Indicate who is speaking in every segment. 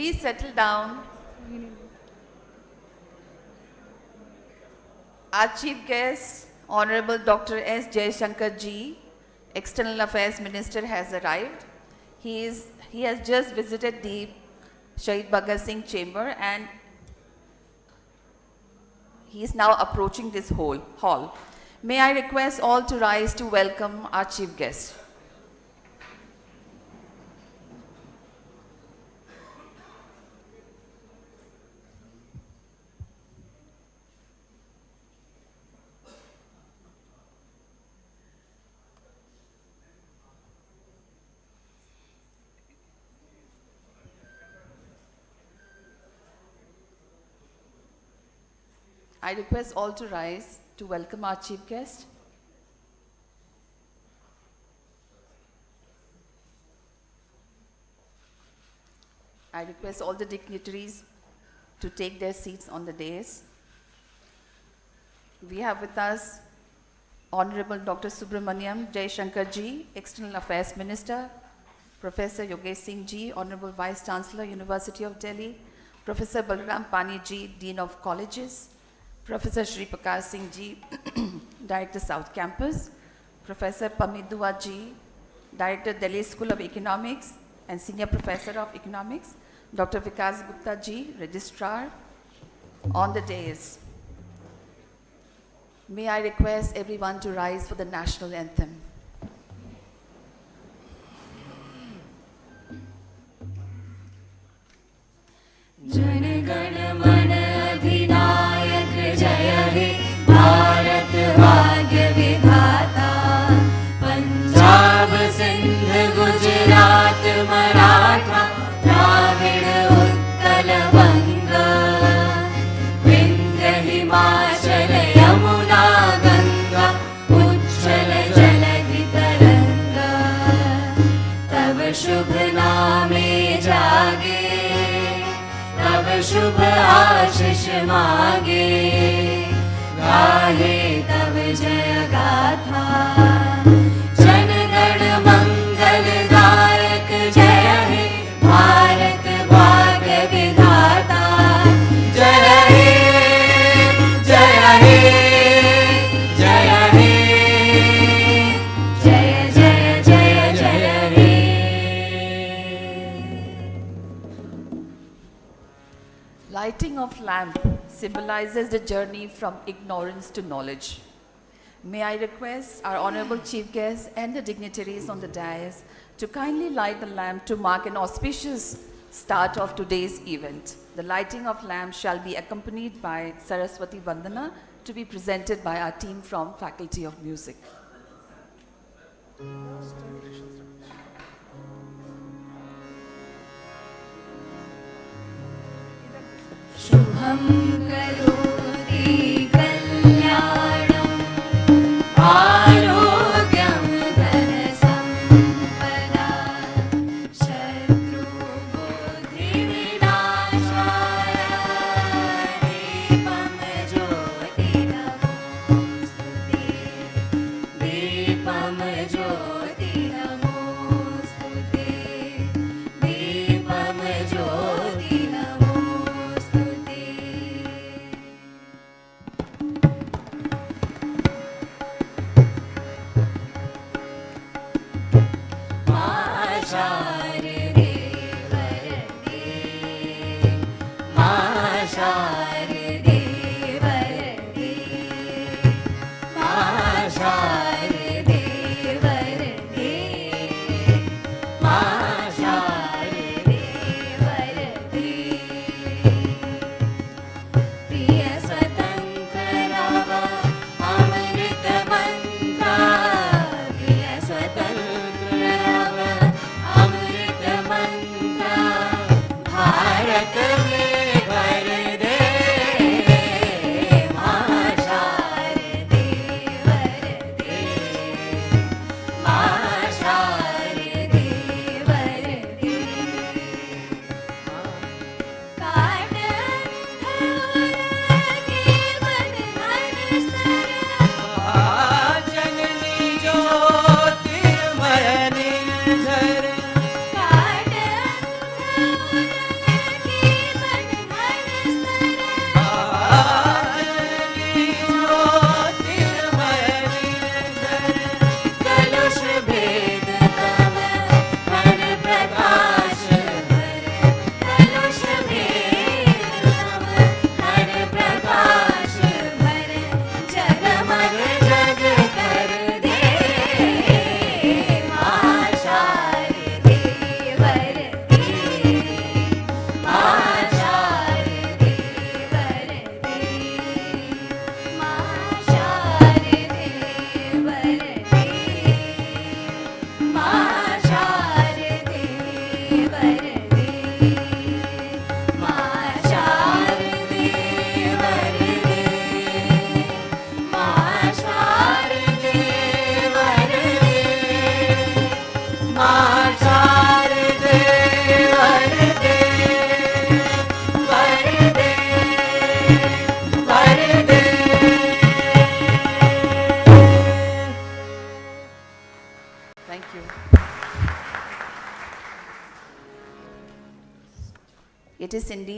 Speaker 1: Please settle down. Our chief guest, Honorable Dr. S. Jaishankar ji, External Affairs Minister, has arrived. He has just visited the Shahid Bhagat Singh chamber and he is now approaching this hall. May I request all to rise to welcome our chief guest. I request all to rise to welcome our chief guest. I request all the dignitaries to take their seats on the dais. We have with us Honorable Dr. Subramaniam Jaishankar ji, External Affairs Minister, Professor Yogesh Singh ji, Honorable Vice Chancellor, University of Delhi, Professor Balram Pani ji, Dean of Colleges, Professor Shri Prakash Singh ji, Director South Campus, Professor Pamit Dua ji, Director Delhi School of Economics and Senior Professor of Economics, Dr. Vikas Gupta ji, Registrar, on the dais. May I request everyone to rise for the National Anthem.
Speaker 2: Jana Gana मन अधिनायक जय हे भारत भाग्य विधाता पंजाब सिंध गुजरात मराठा द्राविड़ उत्कल बंग विंध्य हिमाचल यमुना गंगा उच्छल जलधि तरंग तब शुभ नामे जागे तब शुभ आशीष मागे गाहे तब जय गाथा जन गण मंगल दायक जय हे भारत भाग्य विधाता जय हे जय हे जय हे जय जय जय जय हे.
Speaker 1: Lighting of lamp symbolizes the journey from ignorance to knowledge. May I request our honorable chief guests and the dignitaries on the dais to kindly light the lamp to mark an auspicious start of today's event. The lighting of lamp shall be accompanied by Saraswati Vandana to be presented by our team from Faculty of Music.
Speaker 2: शुभं करोति कल्याणं आरोग्यं धनसम्पदा शत्रुबुद्धिविनाशाय दीपं ज्योतिर्नमोऽस्तुते दीपं ज्योतिर्नमोऽस्तुते दीपं ज्योतिर्नमोऽस्तुते.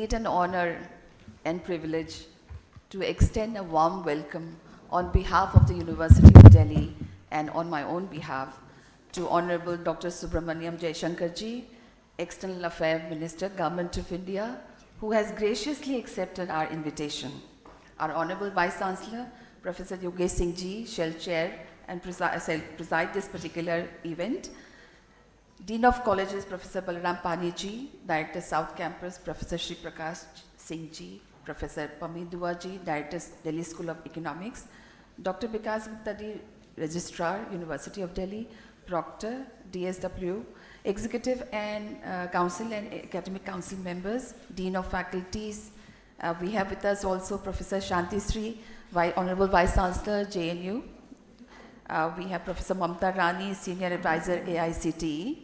Speaker 1: indeed an honor and privilege to extend a warm welcome on behalf of the University of Delhi and on my own behalf to Honorable Dr. Subramaniam Jaishankarji, External Affairs Minister, Government of India, who has graciously accepted our invitation. Our Honorable Vice Chancellor, Professor Yogesh Singh Ji, shall chair and preside this particular event. Dean of Colleges, Professor Balaram Pani Ji, Director South Campus, Professor Shri Prakash Singh Ji, Professor Pamit Dua Ji, Director Delhi School of Economics, Dr. Vikas Gupta Ji, Registrar, University of Delhi, Proctor, DSW, Executive and Council and Academic Council members, Dean of Faculties. We have with us also Professor Shanti Sri, Honorable Vice Chancellor, JNU. We have Professor Mamta Rani, Senior Advisor, AICTE.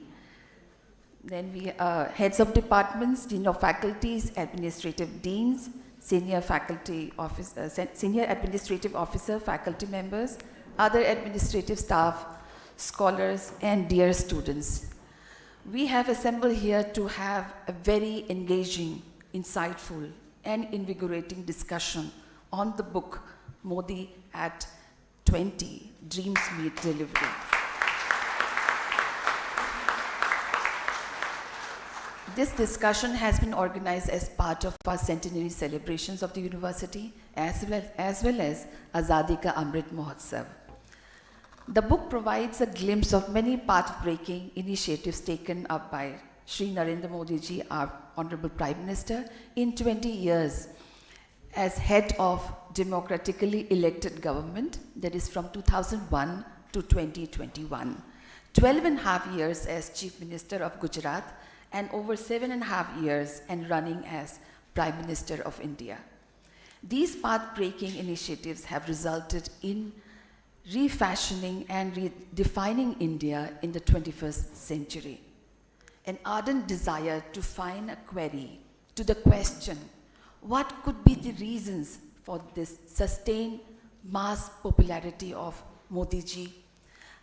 Speaker 1: Then we heads of departments, Dean of Faculties, Administrative Deans, Senior Administrative Officer, faculty members, other administrative staff, scholars, and dear students. We have assembled here to have a very engaging, insightful, and invigorating discussion on the book Modi Act 20, Dreams Meet Delivery. This discussion has been organized as part of our centenary celebrations of the university as well as Azadi Ka Amrit Mahotsav. The book provides a glimpse of many path-breaking initiatives taken up by Shri Narendra Modi ji, our Honorable Prime Minister, in 20 years as head of democratically elected government, that is from 2001 to 2021. 12 and a half years as Chief Minister of Gujarat and over 7.5 years and running as Prime Minister of India. These path-breaking initiatives have resulted in refashioning and redefining India in the 21st century. An ardent desire to find a query to the question, what could be the reasons for this sustained mass popularity of Modi ji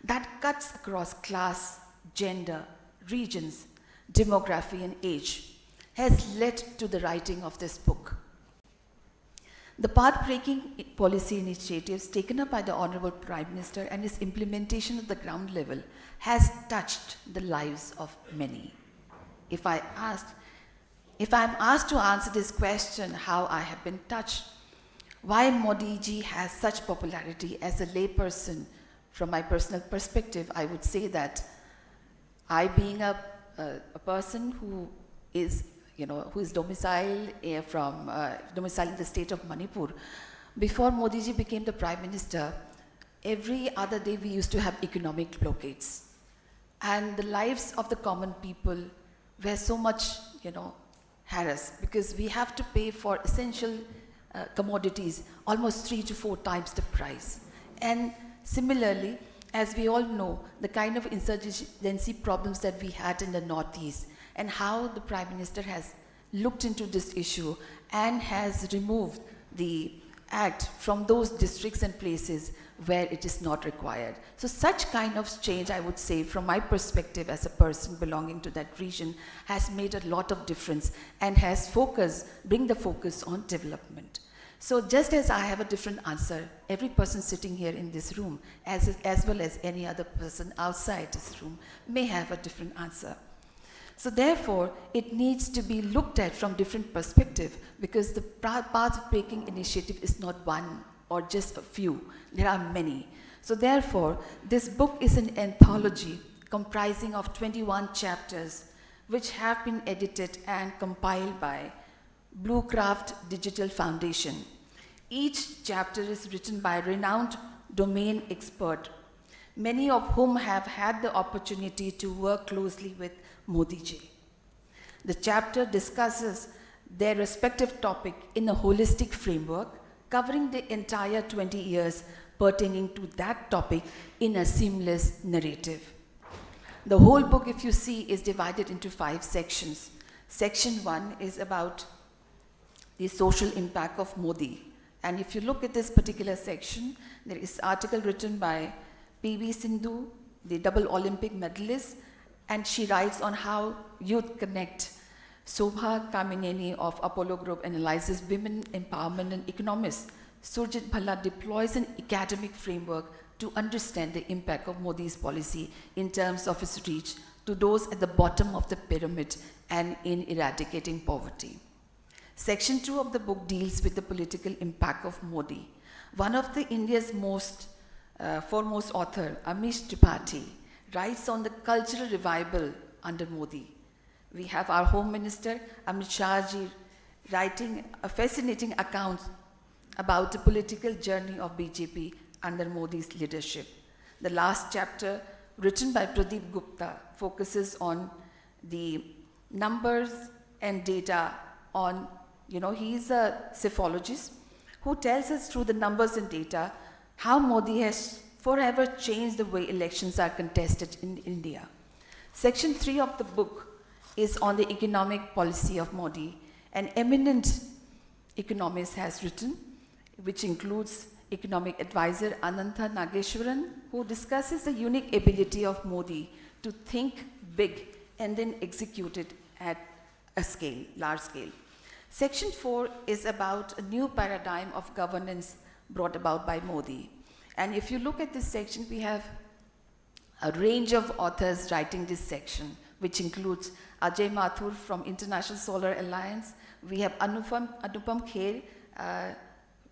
Speaker 1: that cuts across class, gender, regions, demography, and age, has led to the writing of this book. The path-breaking policy initiatives taken up by the Honorable Prime Minister and his implementation at the ground level has touched the lives of many. If I'm asked to answer this question, how I have been touched, why Modi ji has such popularity as a layperson, from my personal perspective, I would say that I, being a person who is domiciled domiciled in the state of Manipur, before Modi ji became the Prime Minister, every other day we used to have economic blockades. And the lives of the common people were so much, harassed because we have to pay for essential commodities almost 3 to 4 times the price. And similarly, as we all know, the kind of insurgency problems that we had in the Northeast and how the Prime Minister has looked into this issue and has removed the act from those districts and places where it is not required. So such kind of change, I would say, from my perspective as a person belonging to that region, has made a lot of difference and has bring the focus on development. So just as I have a different answer, every person sitting here in this room, as well as any other person outside this room, may have a different answer. So therefore, it needs to be looked at from different perspective, because the path-breaking initiative is not one or just a few. There are many. So therefore, this book is an anthology comprising of 21 chapters, which have been edited and compiled by Bluecraft Digital Foundation. Each chapter is written by a renowned domain expert, many of whom have had the opportunity to work closely with Modi ji. The chapter discusses their respective topic in a holistic framework, covering the entire 20 years pertaining to that topic in a seamless narrative. The whole book, if you see, is divided into 5 sections. Section 1 is about the social impact of Modi. And if you look at this particular section, there is an article written by P.V. Sindhu, the double Olympic medalist, and she writes on how youth connect Sobha Kamineni of Apollo Group analyzes women empowerment and economics. Surjit Bhalla deploys an academic framework to understand the impact of Modi's policy in terms of its reach to those at the bottom of the pyramid and in eradicating poverty. Section 2 of the book deals with the political impact of Modi. One of the India's foremost author, Amish Tripathi, writes on the cultural revival under Modi. We have our Home Minister, Amit Shah ji, writing a fascinating account about the political journey of BJP under Modi's leadership. The last chapter, written by Pradeep Gupta, focuses on the numbers and data on, he's a psephologist who tells us through the numbers and data how Modi has forever changed the way elections are contested in India. Section 3 of the book is on the economic policy of Modi. An eminent economist has written, which includes economic advisor Anantha Nageshwaran, who discusses the unique ability of Modi to think big and then execute it at a scale, large scale. Section 4 is about a new paradigm of governance brought about by Modi. And if you look at this section, we have a range of authors writing this section, which includes Ajay Mathur from International Solar Alliance. We have Anupam Kher,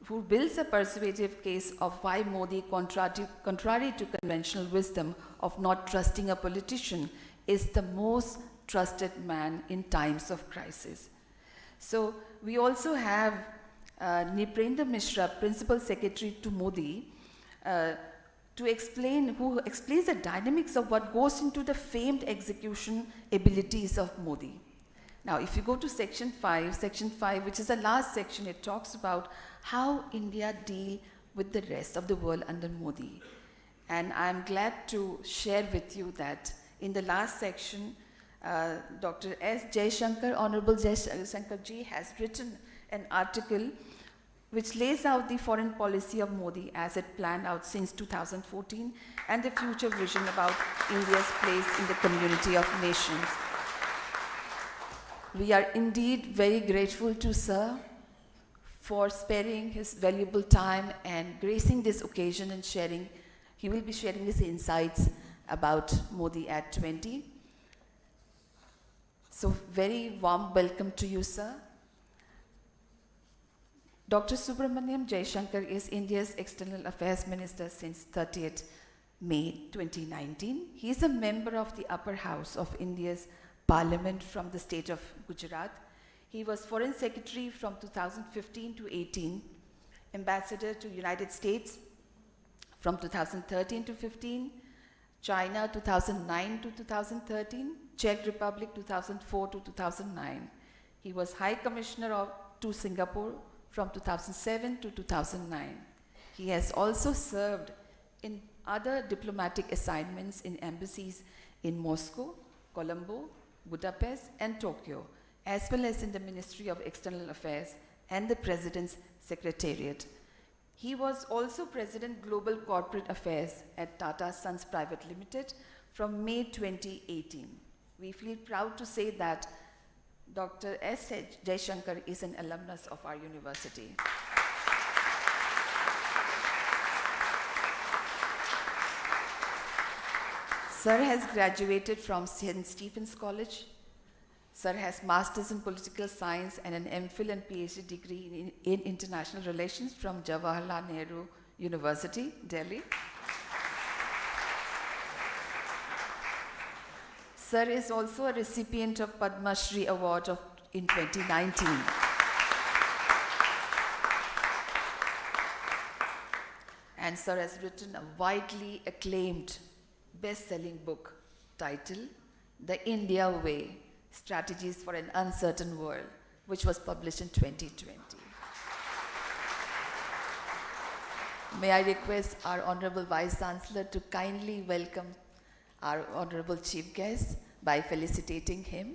Speaker 1: who builds a persuasive case of why Modi, contrary to conventional wisdom of not trusting a politician, is the most trusted man in times of crisis. So we also have Niprendra Mishra, Principal Secretary to Modi, who explains the dynamics of what goes into the famed execution abilities of Modi. Now, if you go to section 5, which is the last section, it talks about how India deal with the rest of the world under Modi. And I'm glad to share with you that in the last section, Dr. S. Jaishankar, Honorable Jaishankar ji, has written an article which lays out the foreign policy of Modi as it planned out since 2014 and the future vision about India's place in the community of nations. We are indeed very grateful to Sir for sparing his valuable time and gracing this occasion and sharing. He will be sharing his insights about Modi at 20. So very warm welcome to you, sir. Dr. Subramaniam Jaishankar is India's External Affairs Minister since 30th May 2019. He is a member of the upper house of India's Parliament from the state of Gujarat. He was Foreign Secretary from 2015 to 18, Ambassador to United States from 2013 to 15, China 2009 to 2013, Czech Republic 2004 to 2009. He was High Commissioner to Singapore from 2007 to 2009. He has also served in other diplomatic assignments in embassies in Moscow, Colombo, Budapest, and Tokyo, as well as in the Ministry of External Affairs and the President's Secretariat. He was also President Global Corporate Affairs at Tata Sons Private Limited from May 2018. We feel proud to say that Dr. S. Jaishankar is an alumnus of our university. Sir has graduated from St. Stephen's College. Sir has Masters in Political Science and an MPhil and PhD degree in International Relations from Jawaharlal Nehru University, Delhi. Sir is also a recipient of Padma Shri Award in 2019. And Sir has written a widely acclaimed best-selling book titled The India Way, Strategies for an Uncertain World, which was published in 2020. May I request our Honorable Vice Chancellor to kindly welcome our Honorable Chief Guest by felicitating him.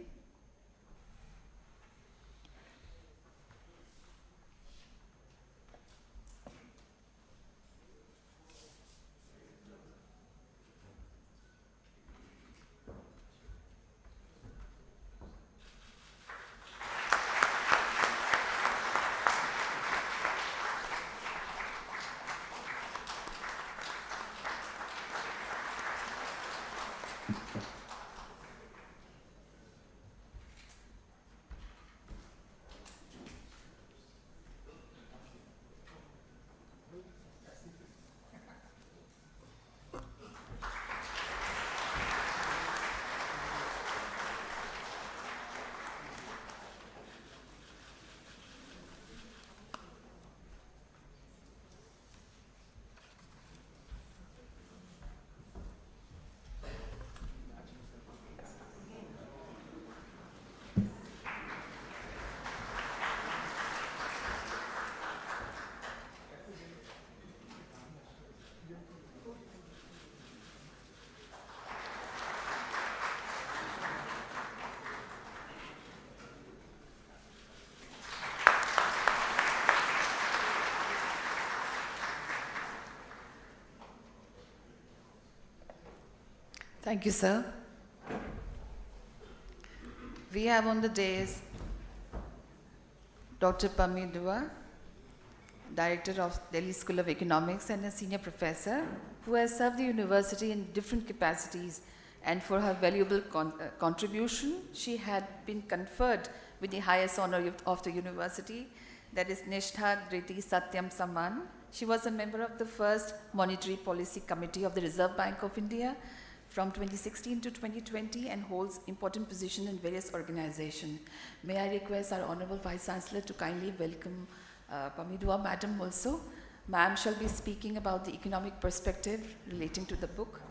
Speaker 1: Thank you, sir. We have on the dais Dr. Pami Dua, Director of Delhi School of Economics and a senior professor who has served the university in different capacities, and for her valuable contribution, she had been conferred with the highest honor of the university, that is Nishtha Griti Satyam Samman. She was a member of the first Monetary Policy Committee of the Reserve Bank of India from 2016 to 2020 and holds important positions in various organizations. May I request our Honorable Vice Chancellor to kindly welcome Pamidua Madam also. Ma'am shall be speaking about the economic perspective relating to the book.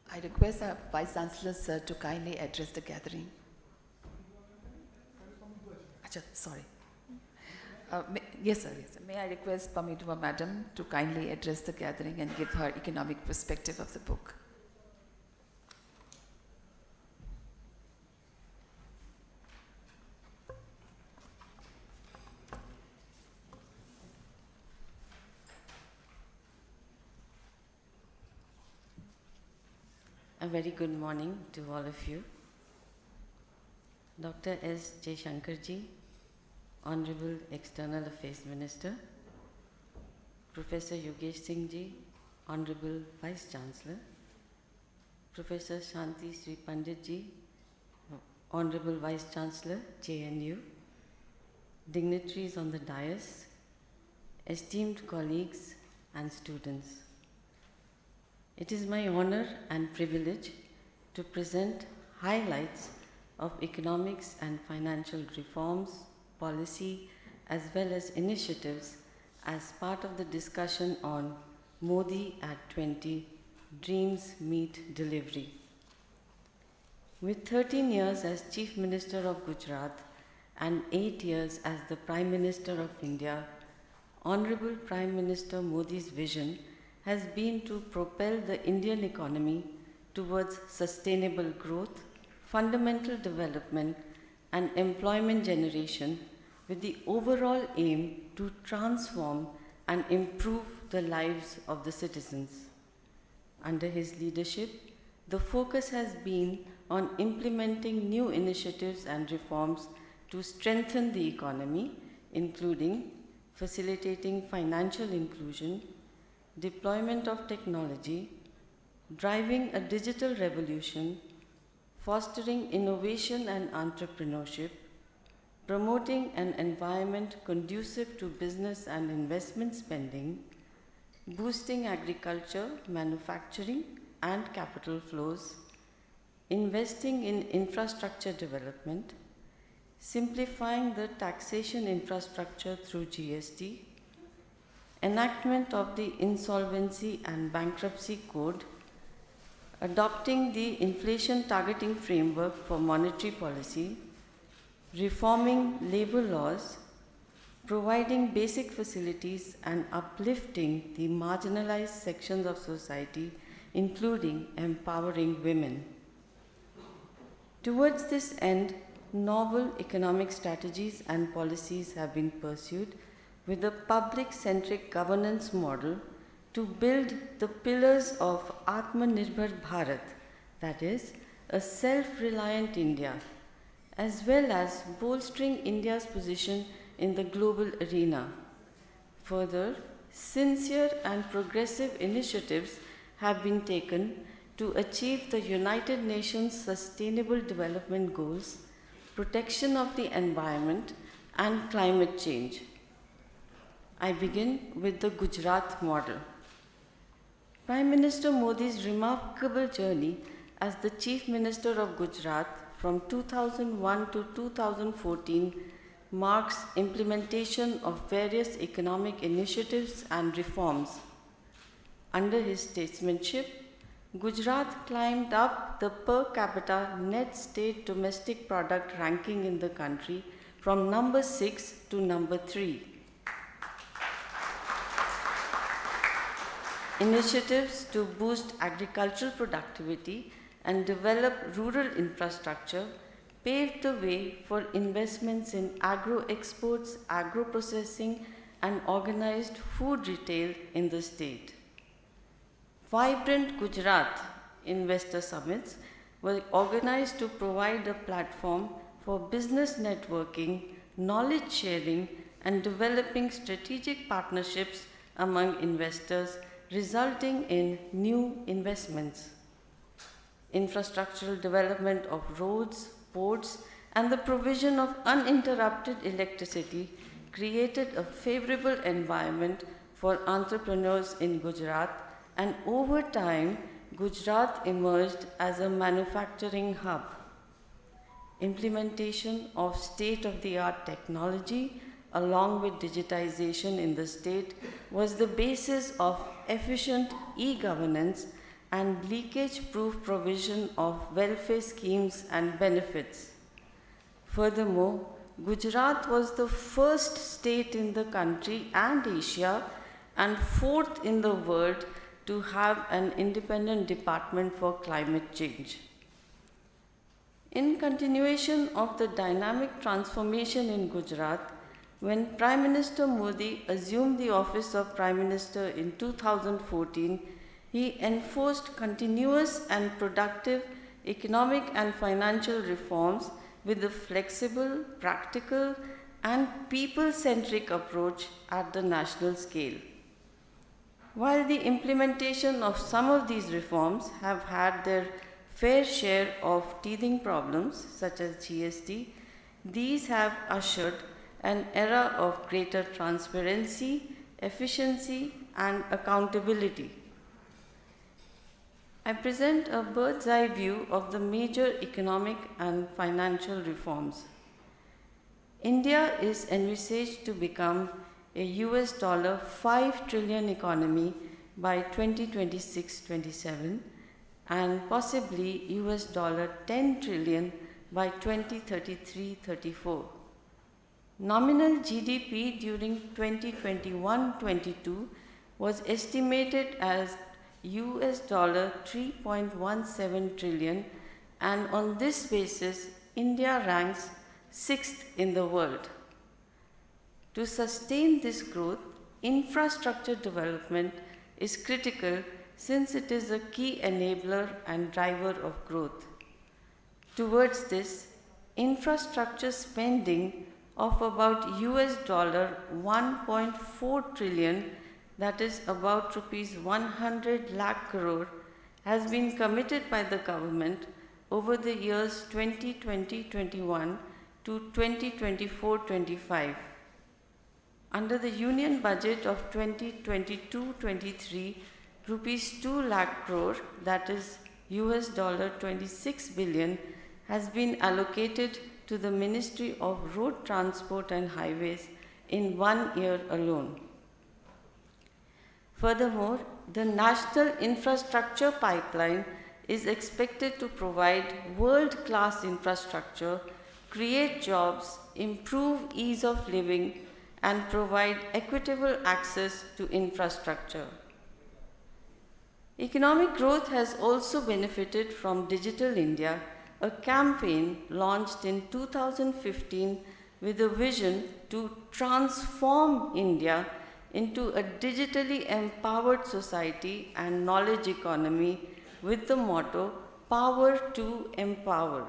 Speaker 1: I request our Vice Chancellor, sir, to kindly address the gathering. Achha, sorry. Yes, sir. May I request Pamidua Madam to kindly address the gathering and give her economic perspective of the book.
Speaker 3: A very good morning to all of you. Dr. S. J. Shankarji, Honorable External Affairs Minister, Professor Yogesh Singh Ji, Honorable Vice Chancellor, Professor Shanti Sri Pandit Ji, Honorable Vice Chancellor, JNU, dignitaries on the dais, esteemed colleagues and students. It is my honor and privilege to present highlights of economics and financial reforms, policy, as well as initiatives as part of the discussion on Modi at 20, Dreams Meet Delivery. With 13 years as Chief Minister of Gujarat and 8 years as the Prime Minister of India, Honorable Prime Minister Modi's vision has been to propel the Indian economy towards sustainable growth, fundamental development, and employment generation with the overall aim to transform and improve the lives of the citizens. Under his leadership, the focus has been on implementing new initiatives and reforms to strengthen the economy, including facilitating financial inclusion, deployment of technology, driving a digital revolution, fostering innovation and entrepreneurship, promoting an environment conducive to business and investment spending, boosting agriculture, manufacturing, and capital flows, investing in infrastructure development, simplifying the taxation infrastructure through GST, enactment of the Insolvency and Bankruptcy Code, adopting the inflation targeting framework for monetary policy, reforming labor laws, providing basic facilities and uplifting the marginalized sections of society, including empowering women. Towards this end, novel economic strategies and policies have been pursued with a public-centric governance model to build the pillars of Atmanirbhar Bharat, that is, a self-reliant India, as well as bolstering India's position in the global arena. Further, sincere and progressive initiatives have been taken to achieve the United Nations Sustainable Development Goals, protection of the environment, and climate change. I begin with the Gujarat model. Prime Minister Modi's remarkable journey as the Chief Minister of Gujarat from 2001 to 2014 marks implementation of various economic initiatives and reforms. Under his statesmanship, Gujarat climbed up the per capita net state domestic product ranking in the country from number 6 to number 3. Initiatives to boost agricultural productivity and develop rural infrastructure paved the way for investments in agro-exports, agro-processing, and organized food retail in the state. Vibrant Gujarat investor summits were organized to provide a platform for business networking, knowledge sharing, and developing strategic partnerships among investors, resulting in new investments. Infrastructural development of roads, ports, and the provision of uninterrupted electricity created a favorable environment for entrepreneurs in Gujarat, and over time, Gujarat emerged as a manufacturing hub. Implementation of state-of-the-art technology along with digitization in the state was the basis of efficient e-governance and leakage-proof provision of welfare schemes and benefits. Furthermore, Gujarat was the first state in the country and Asia and fourth in the world to have an independent department for climate change. In continuation of the dynamic transformation in Gujarat, when Prime Minister Modi assumed the office of Prime Minister in 2014, he enforced continuous and productive economic and financial reforms with a flexible, practical, and people-centric approach at the national scale. While the implementation of some of these reforms have had their fair share of teething problems, such as GST, these have ushered an era of greater transparency, efficiency, and accountability. I present a bird's eye view of the major economic and financial reforms. India is envisaged to become a $5 trillion economy by 2026-27 and possibly $10 trillion by 2033-34. Nominal GDP during 2021-22 was estimated as $3.17 trillion, and on this basis, India ranks 6th in the world. To sustain this growth, infrastructure development is critical since it is a key enabler and driver of growth. Towards this, infrastructure spending of about $1.4 trillion, that is about rupees 100 lakh crore, has been committed by the government over the years 2020-21 to 2024-25. Under the Union Budget of 2022-23, rupees 2 lakh crore, that is $26 billion, has been allocated to the Ministry of Road Transport and Highways in 1 year alone. Furthermore, the National Infrastructure Pipeline is expected to provide world-class infrastructure, create jobs, improve ease of living, and provide equitable access to infrastructure. Economic growth has also benefited from Digital India, a campaign launched in 2015 with a vision to transform India into a digitally empowered society and knowledge economy with the motto, Power to Empower.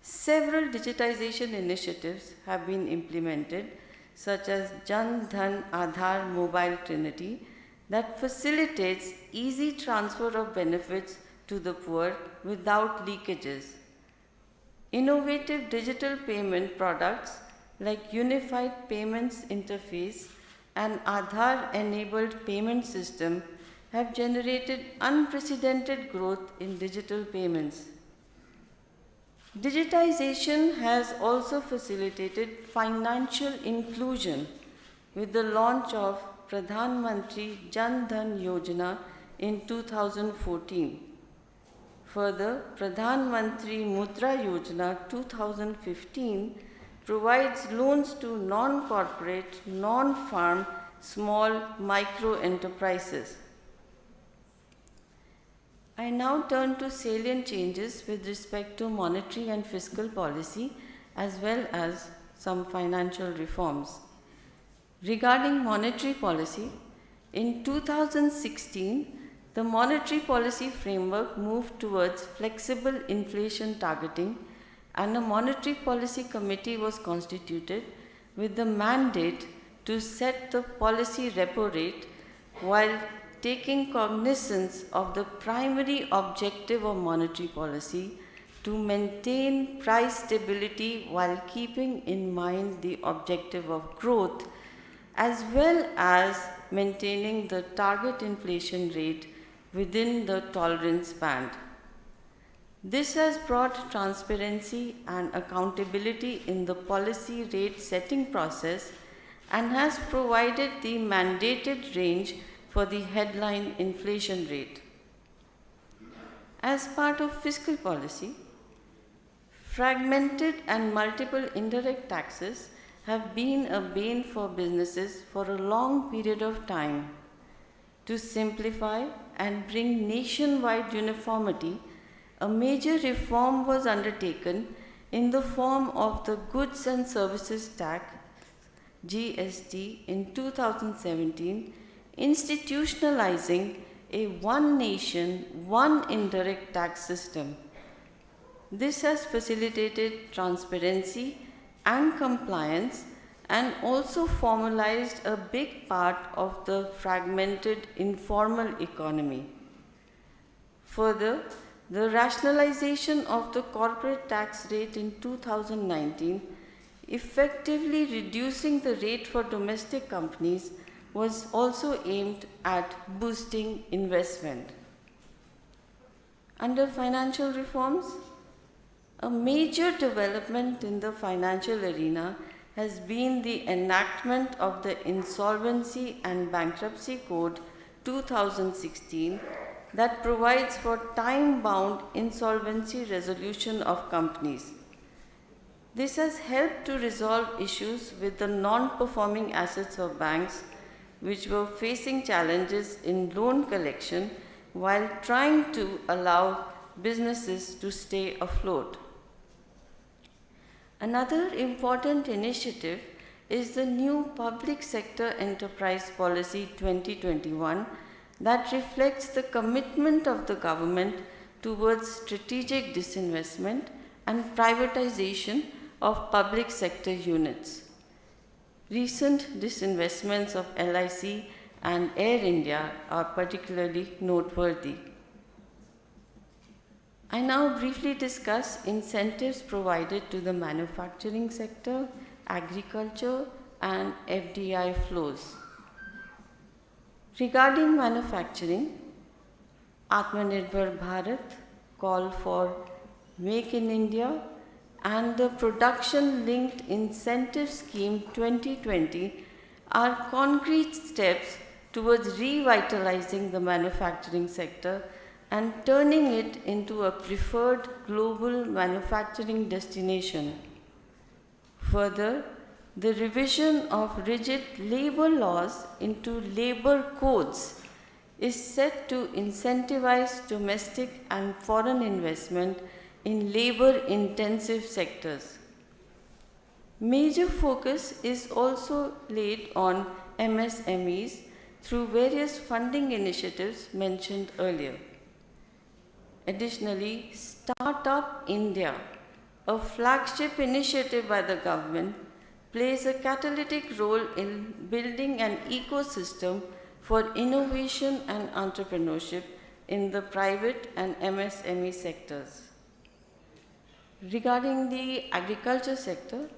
Speaker 3: Several digitization initiatives have been implemented, such as Jan Dhan Aadhaar Mobile Trinity, that facilitates easy transfer of benefits to the poor without leakages. Innovative digital payment products like Unified Payments Interface and Aadhaar-enabled payment system have generated unprecedented growth in digital payments. Digitization has also facilitated financial inclusion with the launch of Pradhan Mantri Jan Dhan Yojana in 2014. Further, Pradhan Mantri Mudra Yojana 2015 provides loans to non-corporate, non-farm, small micro enterprises. I now turn to salient changes with respect to monetary and fiscal policy as well as some financial reforms. Regarding monetary policy, in 2016, the monetary policy framework moved towards flexible inflation targeting, and a monetary policy committee was constituted with the mandate to set the policy repo rate while taking cognizance of the primary objective of monetary policy to maintain price stability while keeping in mind the objective of growth, as well as maintaining the target inflation rate within the tolerance band. This has brought transparency and accountability in the policy rate setting process and has provided the mandated range for the headline inflation rate. As part of fiscal policy, fragmented and multiple indirect taxes have been a bane for businesses for a long period of time. To simplify and bring nationwide uniformity, a major reform was undertaken in the form of the Goods and Services Tax (GST) in 2017, institutionalizing a one nation, one indirect tax system. This has facilitated transparency and compliance and also formalized a big part of the fragmented informal economy. Further, the rationalization of the corporate tax rate in 2019, effectively reducing the rate for domestic companies, was also aimed at boosting investment. Under financial reforms, a major development in the financial arena has been the enactment of the Insolvency and Bankruptcy Code 2016 that provides for time-bound insolvency resolution of companies. This has helped to resolve issues with the non-performing assets of banks, which were facing challenges in loan collection while trying to allow businesses to stay afloat. Another important initiative is the new Public Sector Enterprise Policy 2021 that reflects the commitment of the government towards strategic disinvestment and privatization of public sector units. Recent disinvestments of LIC and Air India are particularly noteworthy. I now briefly discuss incentives provided to the manufacturing sector, agriculture, and FDI flows. Regarding manufacturing, Atmanirbhar Bharat call for Make in India and the Production Linked Incentive Scheme 2020 are concrete steps towards revitalizing the manufacturing sector and turning it into a preferred global manufacturing destination. Further, the revision of rigid labor laws into labor codes is set to incentivize domestic and foreign investment in labor-intensive sectors. Major focus is also laid on MSMEs through various funding initiatives mentioned earlier. Additionally, Startup India, a flagship initiative by the government, plays a catalytic role in building an ecosystem for innovation and entrepreneurship in the private and MSME sectors. Regarding the agriculture sector,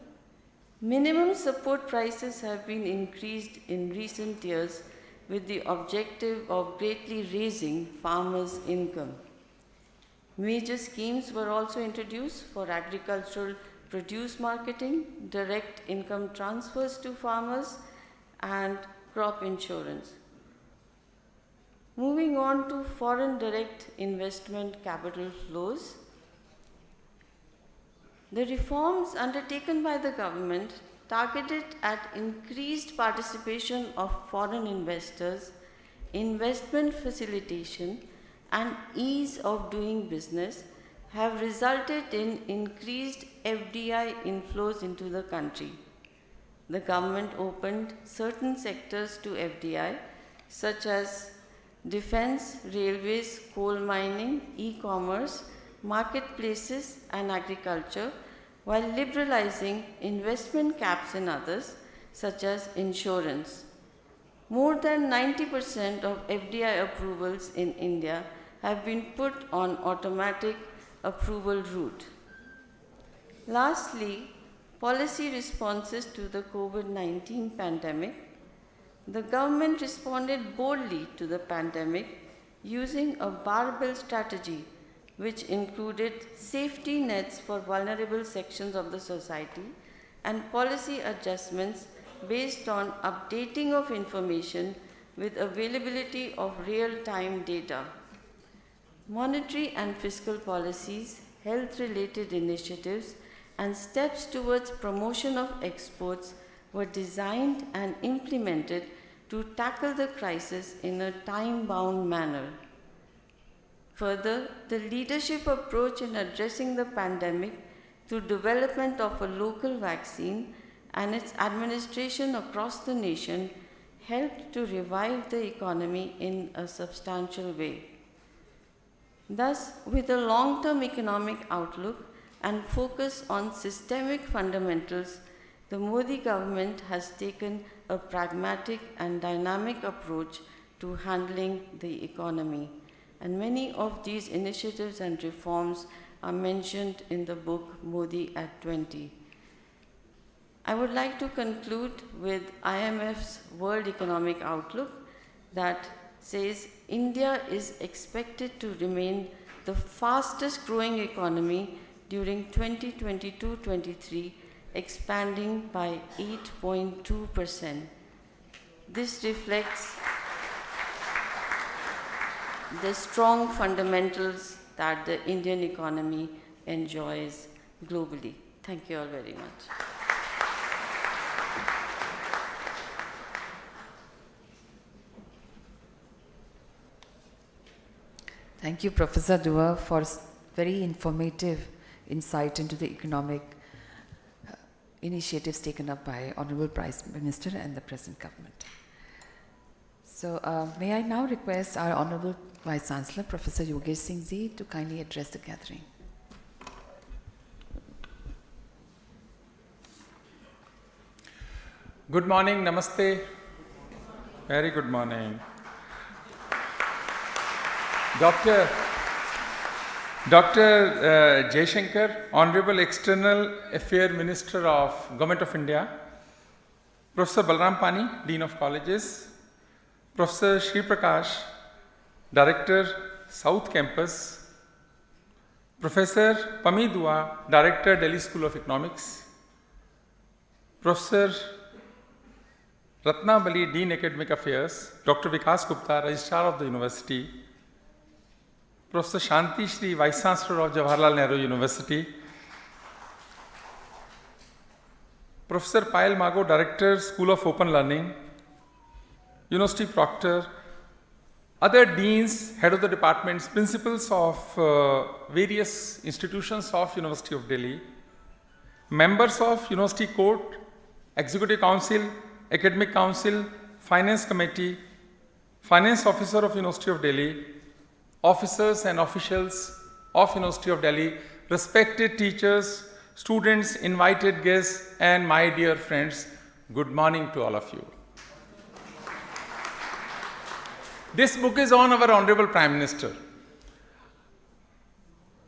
Speaker 3: minimum support prices have been increased in recent years with the objective of greatly raising farmers' income. Major schemes were also introduced for agricultural produce marketing, direct income transfers to farmers, and crop insurance. Moving on to foreign direct investment capital flows, the reforms undertaken by the government targeted at increased participation of foreign investors, investment facilitation, and ease of doing business have resulted in increased FDI inflows into the country. The government opened certain sectors to FDI, such as defense, railways, coal mining, e-commerce, marketplaces, and agriculture, while liberalizing investment caps in others, such as insurance. More than 90% of FDI approvals in India have been put on automatic approval route. Lastly, policy responses to the COVID-19 pandemic. The government responded boldly to the pandemic using a barbell strategy, which included safety nets for vulnerable sections of the society and policy adjustments based on updating of information with availability of real-time data. Monetary and fiscal policies, health-related initiatives, and steps towards promotion of exports were designed and implemented to tackle the crisis in a time-bound manner. Further, the leadership approach in addressing the pandemic through development of a local vaccine and its administration across the nation helped to revive the economy in a substantial way. Thus, with a long-term economic outlook and focus on systemic fundamentals, the Modi government has taken a pragmatic and dynamic approach to handling the economy. And many of these initiatives and reforms are mentioned in the book Modi at 20. I would like to conclude with IMF's World Economic Outlook that says India is expected to remain the fastest growing economy during 2022-23, expanding by 8.2%. This reflects the strong fundamentals that the Indian economy enjoys globally. Thank you all very much.
Speaker 1: Thank you, Professor Dua, for very informative insight into the economic initiatives taken up by Honorable Prime Minister and the present government. So, may I now request our Honorable Vice Chancellor, Professor Yogesh Singh Ji, to kindly address the gathering.
Speaker 4: Good morning, namaste. Very good morning. Dr. Jaishankar, Honorable External Affairs Minister of Government of India, Professor Balram Pani, Dean of Colleges, Professor Shri Prakash, Director, South Campus, Professor Pami Dua, Director, Delhi School of Economics, Professor Ratna Bali, Dean Academic Affairs, Dr. Vikas Gupta, Registrar of the University, Professor Shanti Shri, Vice Chancellor of Jawaharlal Nehru University, Professor Payal Mago, Director, School of Open Learning, University Proctor, other deans, head of the departments, principals of various institutions of University of Delhi, members of University Court, Executive Council, Academic Council, Finance Committee, Finance Officer of University of Delhi, officers and officials of University of Delhi, respected teachers, students, invited guests, and my dear friends, good morning to all of you. This book is on our Honorable Prime Minister.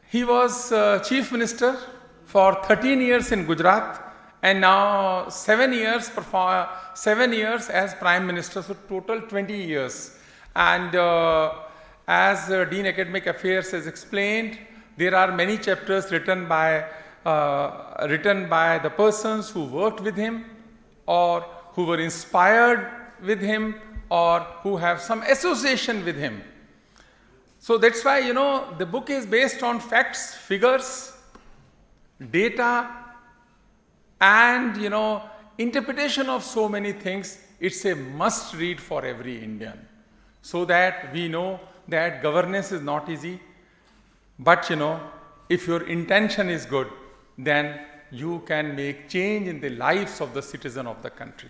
Speaker 4: He was Chief Minister for 13 years in Gujarat and now 7 years as Prime Minister, so total 20 years. And as Dean Academic Affairs has explained, there are many chapters written by the persons who worked with him or who were inspired with him or who have some association with him. So that's why, the book is based on facts, figures, data, and, interpretation of so many things. It's a must read for every Indian, so that we know that governance is not easy. But, if your intention is good, then you can make change in the lives of the citizen of the country.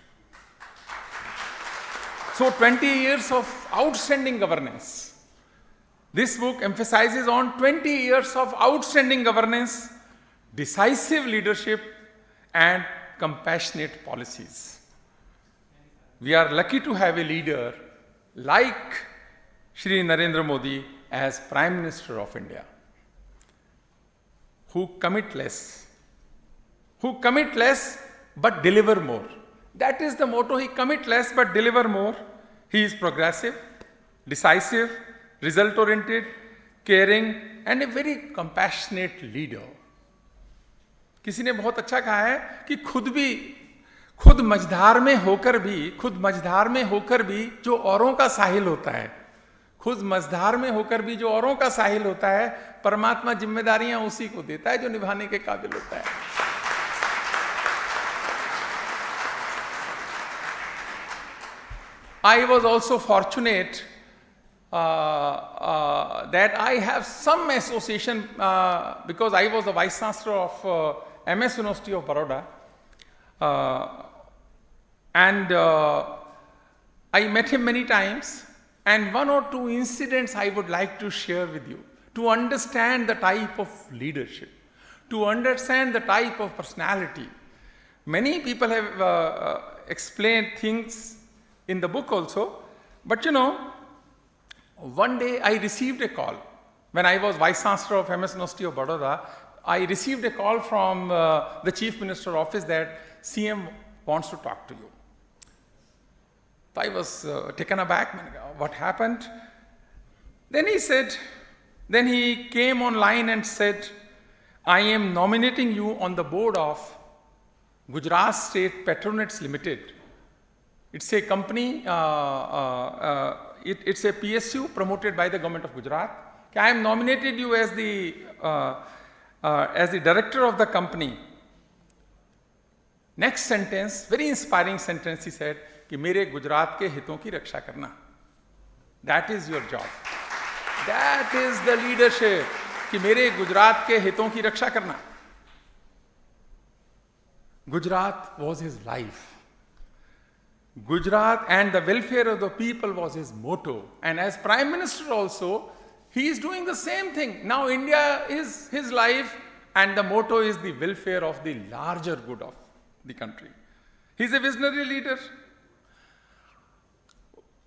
Speaker 4: So 20 years of outstanding governance. This book emphasizes on 20 years of outstanding governance, decisive leadership, and compassionate policies. We are lucky to have a leader like Shri Narendra Modi as Prime Minister of India, who commit less but deliver more. That is the motto. He commit less but deliver more. He is progressive, decisive, result-oriented, caring, and a very compassionate leader. किसी ने बहुत अच्छा कहा है कि खुद मझधार में होकर भी जो औरों का साहिल होता है, परमात्मा जिम्मेदारियां उसी को देता है जो निभाने के काबिल होता है. I was also fortunate that I have some association because I was the Vice Chancellor of MS University of Baroda, and I met him many times, and one or two incidents I would like to share with you to understand the type of leadership, to understand the type of personality. Many people have explained things in the book also, but one day I received a call. When I was Vice Chancellor of MS University of Baroda, I received a call from the Chief Minister office that CM wants to talk to you. So I was taken aback. What happened? Then he came online and said, I am nominating you on the board of Gujarat State Petronates Limited. It's a company, it's a PSU promoted by the government of Gujarat. I am nominated you as the director of the company. Next sentence, very inspiring sentence, he said, कि मेरे गुजरात के हितों की रक्षा करना. That is your job. That is the leadership, कि मेरे गुजरात के हितों की रक्षा करना. Gujarat was his life. Gujarat and the welfare of the people was his motto. And as Prime Minister also, he is doing the same thing. Now India is his life and the motto is the welfare of the larger good of the country. He is a visionary leader.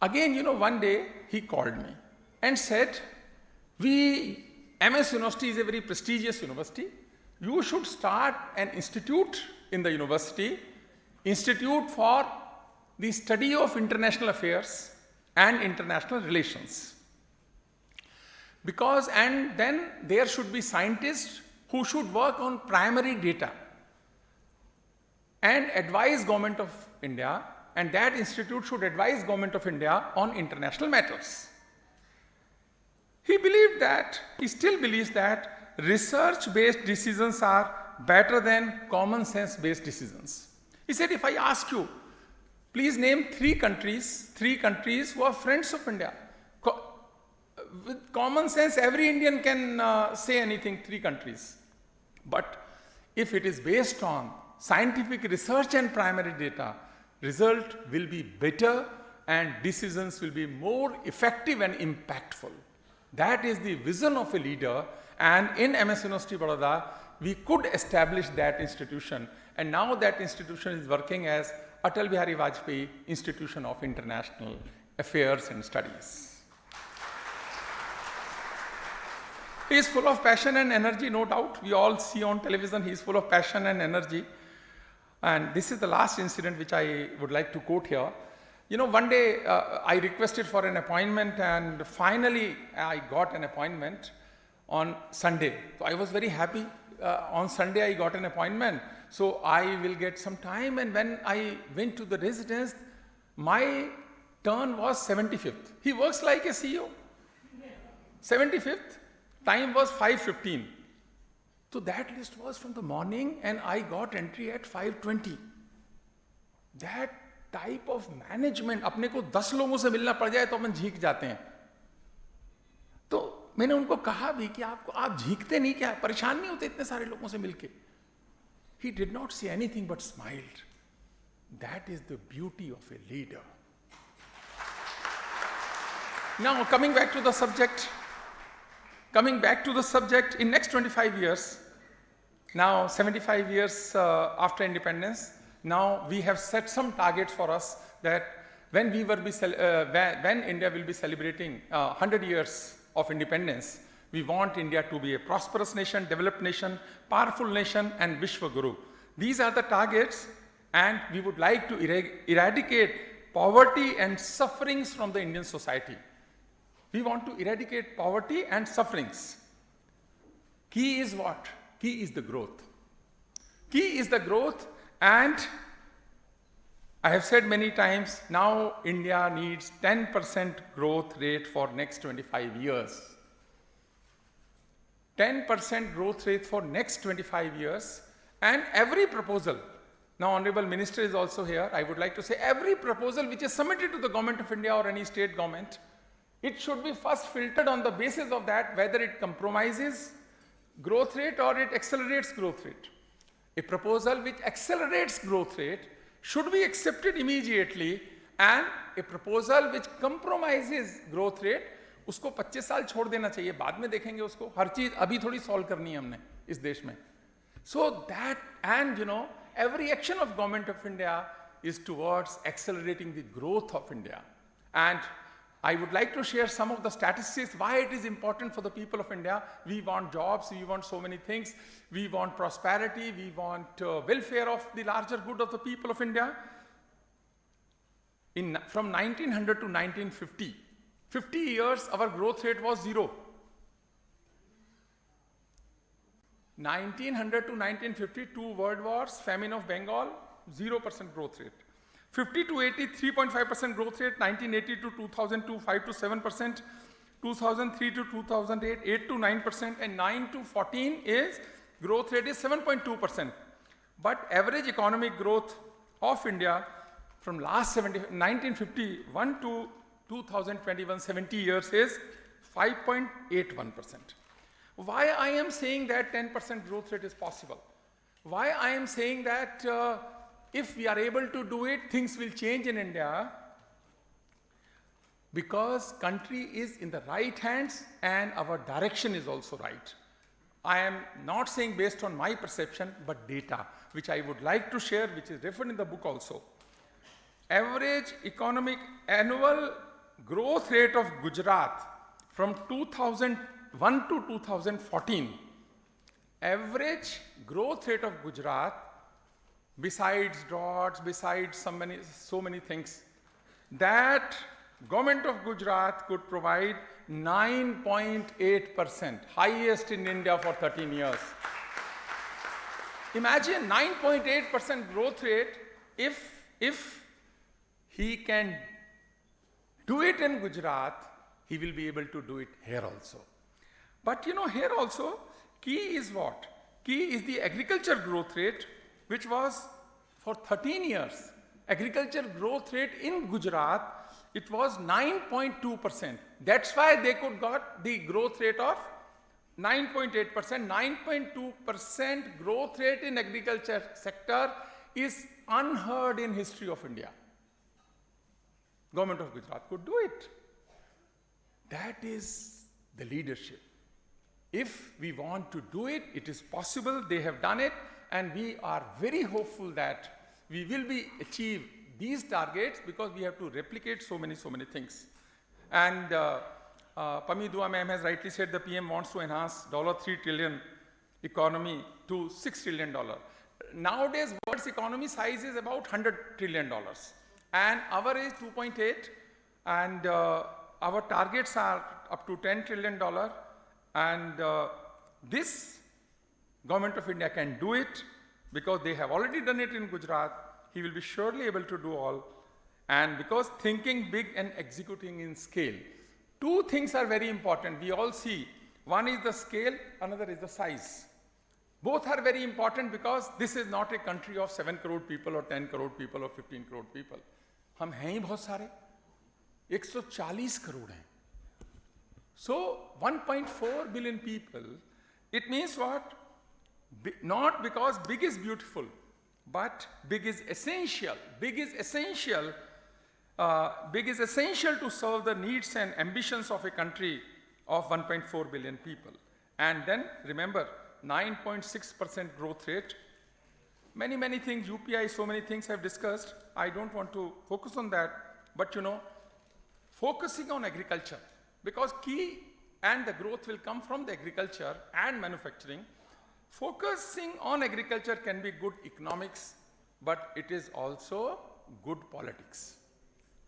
Speaker 4: Again, one day he called me and said, MS University is a very prestigious university. You should start an institute in the university, Institute for the Study of International Affairs and International Relations. And then there should be scientists who should work on primary data and advise Government of India, and that institute should advise Government of India on international matters. He still believes that research-based decisions are better than common sense-based decisions. He said, if I ask you, please name three countries who are friends of India. With common sense, every Indian can say anything, 3 countries. But if it is based on scientific research and primary data, result will be better and decisions will be more effective and impactful. That is the vision of a leader, and in MS University Baroda, we could establish that institution, and now that institution is working as Atal Bihari Vajpayee Institution of International Affairs and Studies. He is full of passion and energy, no doubt. We all see on television he is full of passion and energy. And this is the last incident which I would like to quote here. You know, one day I requested for an appointment, and finally I got an appointment on Sunday. So I was very happy. On Sunday I got an appointment, so I will get some time, and when I went to the residence, my turn was 75th. He works like a CEO. 75th, time was 5:15. So that list was from the morning, and I got entry at 5:20. That type of management, अपने को 10 लोगों से मिलना पड़ जाए तो अपन झीक जाते हैं. तो मैंने उनको कहा भी कि आप झीकते नहीं क्या, परेशान नहीं होते इतने सारे लोगों से मिलके. He did not say anything but smiled. That is the beauty of a leader. Now coming back to the subject, in next 25 years, now 75 years after independence, now we have set some targets for us that when India will be celebrating 100 years of independence, we want India to be a prosperous nation, developed nation, powerful nation, and Vishwa Guru. These are the targets, and we would like to eradicate poverty and sufferings from the Indian society. We want to eradicate poverty and sufferings. Key is what? Key is the growth. Key is the growth, and I have said many times, now India needs 10% growth rate for next 25 years. 10% growth rate for next 25 years, and every proposal, now Honorable Minister is also here, I would like to say every proposal which is submitted to the Government of India or any state government, it should be first filtered on the basis of that whether it compromises growth rate or it accelerates growth rate. A proposal which accelerates growth rate should be accepted immediately, and a proposal which compromises growth rate, उसको 25 साल छोड़ देना चाहिए, बाद में देखेंगे उसको, हर चीज अभी थोड़ी सॉल्व करनी है हमने इस देश में. So that, and you know, every action of Government of India is towards accelerating the growth of India. And I would like to share some of the statistics why it is important for the people of India. We want jobs, we want so many things, we want prosperity, we want welfare of the larger good of the people of India. From 1900 to 1950, 50 years our growth rate was 0. 1900 to 1950, 2 world wars, famine of Bengal, 0% growth rate. 50 to 80, 3.5% growth rate. 1980 to 2002, 5 to 7%. 2003 to 2008, 8 to 9%. And 9 to 14 is growth rate is 7.2%. But average economic growth of India from last 1951 to 2021, 70 years is 5.81%. Why I am saying that 10% growth rate is possible? Why I am saying that if we are able to do it, things will change in India, because country is in the right hands and our direction is also right. I am not saying based on my perception, but data, which I would like to share, which is referred in the book also. Average economic annual growth rate of Gujarat from 2001 to 2014, average growth rate of Gujarat, besides droughts, besides so many things, that Government of Gujarat could provide 9.8%, highest in India for 13 years. Imagine 9.8% growth rate. If he can do it in Gujarat, he will be able to do it here also. But you know, here also, key is what? Key is the agriculture growth rate, which was for 13 years. Agriculture growth rate in Gujarat, it was 9.2%. That's why they could got the growth rate of 9.8%, 9.2% growth rate in agriculture sector is unheard in history of India. Government of Gujarat could do it. That is the leadership. If we want to do it, it is possible. They have done it, and we are very hopeful that we will achieve these targets because we have to replicate so many things. And Pamidua ma'am has rightly said the PM wants to enhance $3 trillion economy to $6 trillion. Nowadays, world's economy size is about $100 trillion, and our is 2.8, and our targets are up to $10 trillion, and this Government of India can do it because they have already done it in Gujarat. He will be surely able to do all, and because thinking big and executing in scale. Two things are very important. We all see, one is the scale, another is the size. Both are very important because this is not a country of 7 crore people or 10 crore people or 15 crore people. हम हैं ही बहुत सारे, 140 crore हैं. So 1.4 billion people, it means what? Not because big is beautiful, but big is essential. Big is essential to serve the needs and ambitions of a country of 1.4 billion people. And then remember, 9.6% growth rate. Many things, UPI, so many things I've discussed. I don't want to focus on that, but focusing on agriculture, because key and the growth will come from the agriculture and manufacturing. Focusing on agriculture can be good economics, but it is also good politics.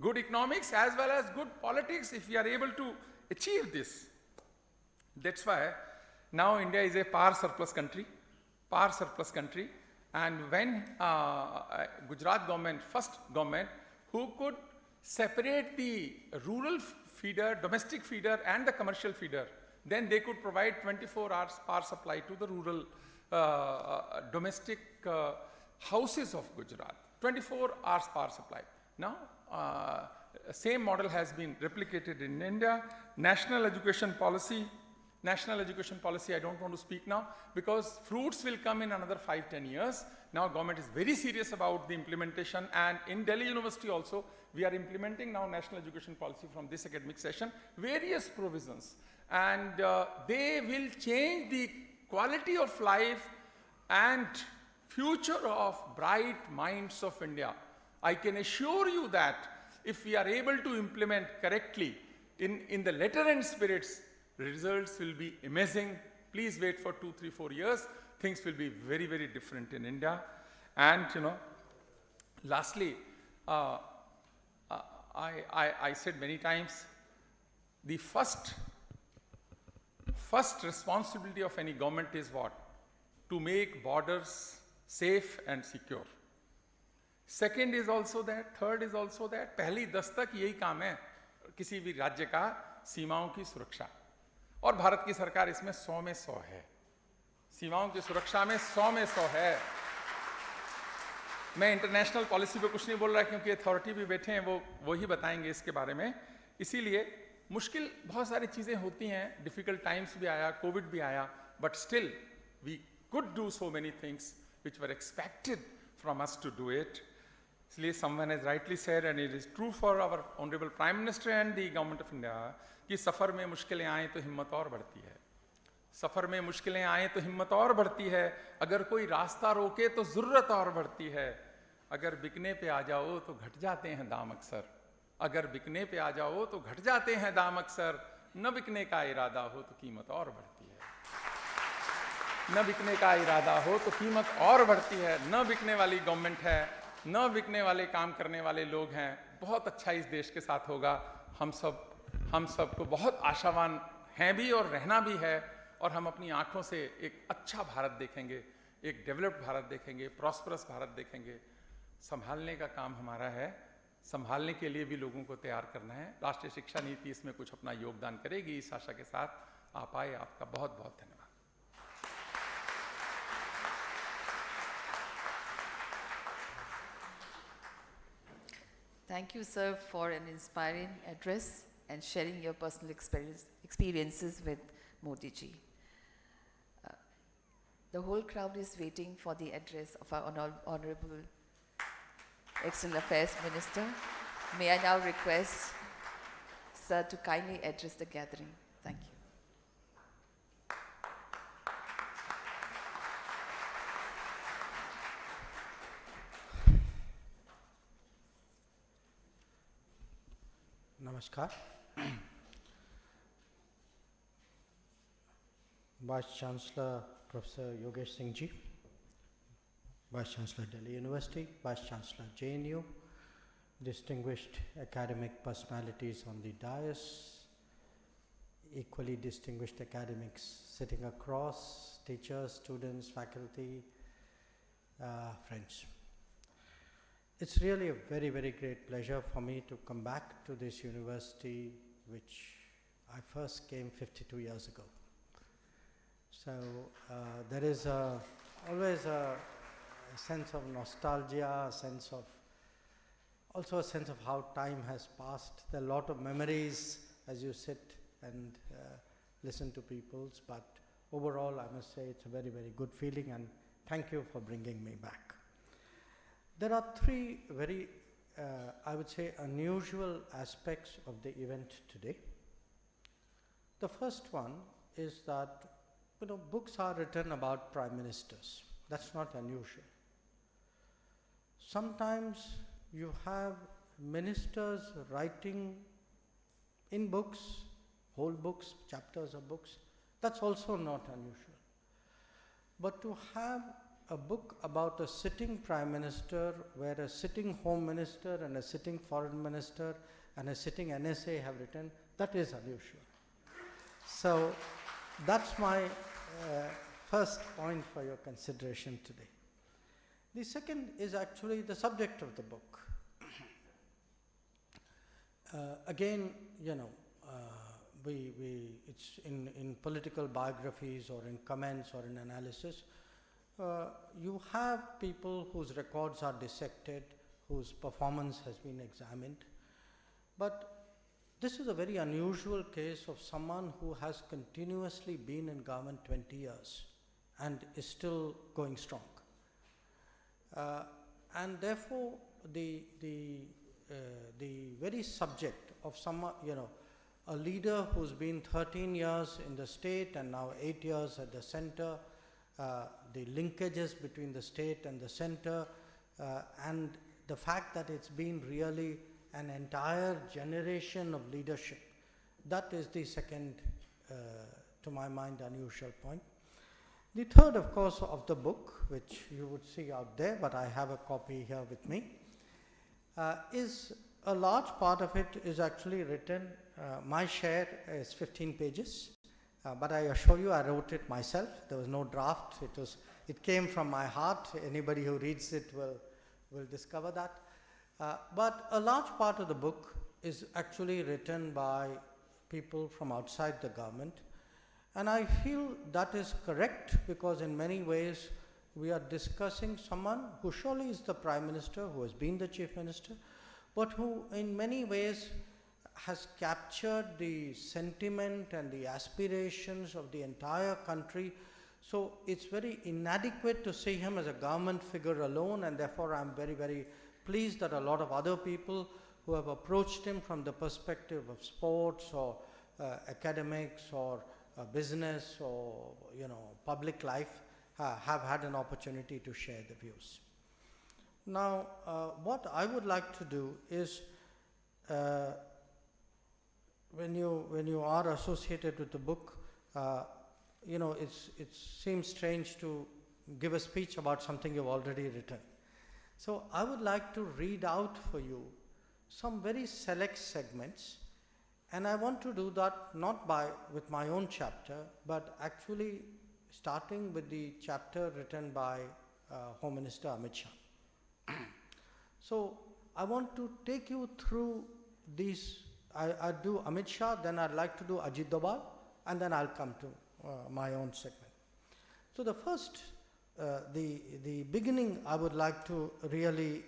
Speaker 4: Good economics as well as good politics if we are able to achieve this. That's why now India is a par surplus country, and when Gujarat government, first government, who could separate the rural feeder, domestic feeder and the commercial feeder, then they could provide 24 hours power supply to the rural domestic houses of Gujarat, 24 hours power supply. Now, same model has been replicated in India. National education policy, I don't want to speak now because fruits will come in another 5-10 years. Now government is very serious about the implementation, and in Delhi University also we are implementing now national education policy from this academic session, various provisions, and they will change the quality of life and future of bright minds of India. I can assure you that if we are able to implement correctly in the letter and spirits, results will be amazing. Please wait for 2, 3, 4 years. Things will be very different in India. And lastly, I said many times, the first responsibility of any government is what? To make borders safe and secure. Second is also that, third is also that, पहली दस्तक यही काम है किसी भी राज्य का, सीमाओं की सुरक्षा. और भारत की सरकार इसमें 100 में 100 है, सीमाओं की सुरक्षा में 100 में 100 है. मैं इंटरनेशनल पॉलिसी पे कुछ नहीं बोल रहा क्योंकि अथॉरिटी भी बैठे हैं, वो ही बताएंगे इसके बारे में. इसीलिए मुश्किल बहुत सारी चीज़ें होती हैं, डिफिकल्ट टाइम्स भी आया, कोविड भी आया, but still we could do so many things which were expected from us to do it. इसलिए someone has rightly said, and it is true for our honorable Prime Minister and the Government of India, कि सफ़र में मुश्किलें आएँ तो हिम्मत और बढ़ती है. सफ़र में मुश्किलें आएँ तो हिम्मत और बढ़ती है. अगर कोई रास्ता रोके तो ज़रूरत और बढ़ती है. अगर बिकने पे आ जाओ तो घट जाते हैं दाम अक्सर. अगर बिकने पे आ जाओ तो घट जाते हैं दाम अक्सर. न बिकने का इरादा हो तो कीमत और बढ़ती है. न बिकने का इरादा हो तो कीमत और बढ़ती है. न बिकने वाली गवर्नमेंट है, न बिकने वाले काम करने वाले लोग हैं. बहुत अच्छा इस देश के साथ होगा. हम सबको बहुत आशावान हैं भी और रहना भी है, और हम अपनी आंखों से एक अच्छा भारत देखेंगे, एक डेवलप्ड भारत देखेंगे, प्रॉस्परस भारत देखेंगे. संभालने का काम हमारा है. संभालने के लिए भी लोगों को तैयार करना है. राष्ट्रीय शिक्षा नीति इसमें कुछ अपना योगदान करेगी. इस आशा के साथ आप आए. आपका बहुत बहुत धन्यवाद.
Speaker 1: Thank you, sir, for an inspiring address and sharing your personal experiences with Modi ji. The whole crowd is waiting for the address of our Honorable External Affairs Minister. May I now request Sir to kindly address the gathering. Thank you.
Speaker 5: Namaskar. Vice Chancellor Professor Yogesh Singh Ji, Vice Chancellor Delhi University, Vice Chancellor JNU, distinguished academic personalities on the dais, equally distinguished academics sitting across, teachers, students, faculty, friends. It's really a very, very great pleasure for me to come back to this university, which I first came 52 years ago. So there is always a sense of nostalgia, also a sense of how time has passed. There are a lot of memories as you sit and listen to people's, but overall I must say it's a very, very good feeling, and thank you for bringing me back. There are three very, I would say, unusual aspects of the event today. The first one is that, books are written about prime ministers. That's not unusual. Sometimes you have ministers writing in books, whole books, chapters of books. That's also not unusual. But to have a book about a sitting prime minister, where a sitting home minister and a sitting foreign minister and a sitting NSA have written, that is unusual. So that's my first point for your consideration today. The second is actually the subject of the book. Again, it's in political biographies or in comments or in analysis, you have people whose records are dissected, whose performance has been examined. But this is a very unusual case of someone who has continuously been in government 20 years and is still going strong. And therefore, the very subject of a leader who's been 13 years in the state and now 8 years at the center, the linkages between the state and the center, and the fact that it's been really an entire generation of leadership. That is the second, to my mind, unusual point. The third, of course, of the book, which you would see out there, but I have a copy here with me, is a large part of it is actually written. My share is 15 pages. But I assure you, I wrote it myself. There was no draft. It came from my heart. Anybody who reads it will discover that. But a large part of the book is actually written by people from outside the government. And I feel that is correct, because in many ways we are discussing someone who surely is the Prime Minister, who has been the Chief Minister, but who in many ways has captured the sentiment and the aspirations of the entire country. So it's very inadequate to see him as a government figure alone, and therefore I'm very, very pleased that a lot of other people who have approached him from the perspective of sports or academics or business or public life have had an opportunity to share the views. Now, what I would like to do is, when you are associated with the book, it seems strange to give a speech about something you've already written. So I would like to read out for you some very select segments, and I want to do that not with my own chapter, but actually starting with the chapter written by Home Minister Amit Shah. So I want to take you through these. I do Amit Shah, then I'd like to do Ajit Doval, and then I'll come to my own segment. So the first, the beginning I would like to really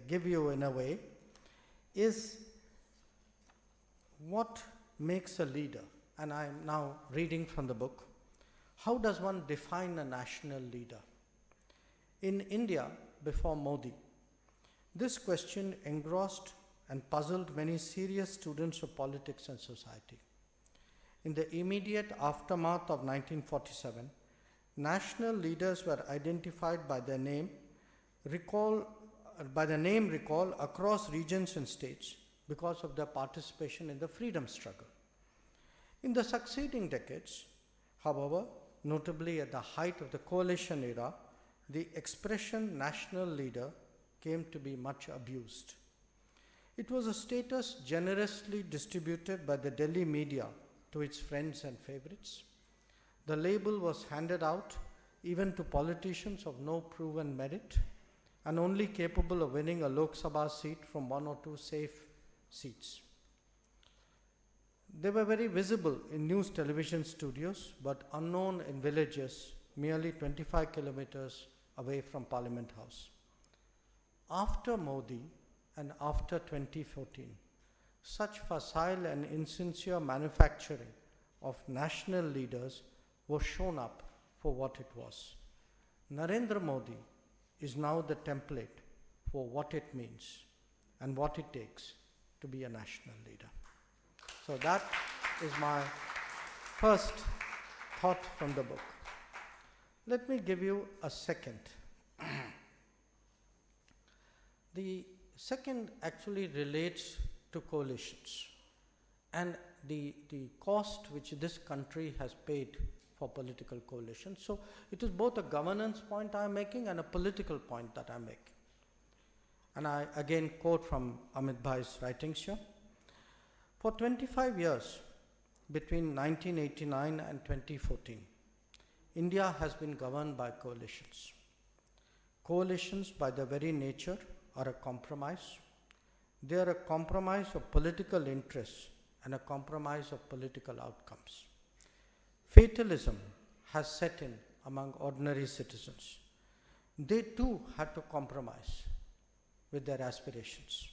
Speaker 5: give you in a way is what makes a leader. And I'm now reading from the book. how does one define a national leader? In India, before Modi, this question engrossed and puzzled many serious students of politics and society. In the immediate aftermath of 1947, national leaders were identified by their name recall across regions and states because of their participation in the freedom struggle. In the succeeding decades, however, notably at the height of the coalition era, the expression national leader came to be much abused. It was a status generously distributed by the Delhi media to its friends and favorites. The label was handed out even to politicians of no proven merit and only capable of winning a Lok Sabha seat from one or two safe seats. They were very visible in news television studios, but unknown in villages merely 25 kilometers away from Parliament House. After Modi and after 2014, such facile and insincere manufacturing of national leaders was shown up for what it was. Narendra Modi is now the template for what it means and what it takes to be a national leader. So that is my first thought from the book. Let me give you a second. The second actually relates to coalitions and the cost which this country has paid for political coalitions. So it is both a governance point I am making and a political point that I am making. And I again quote from Amit Bhai's writings here. For 25 years, between 1989 and 2014, India has been governed by coalitions. Coalitions, by their very nature, are a compromise. They are a compromise of political interests and a compromise of political outcomes. Fatalism has set in among ordinary citizens. They too had to compromise with their aspirations,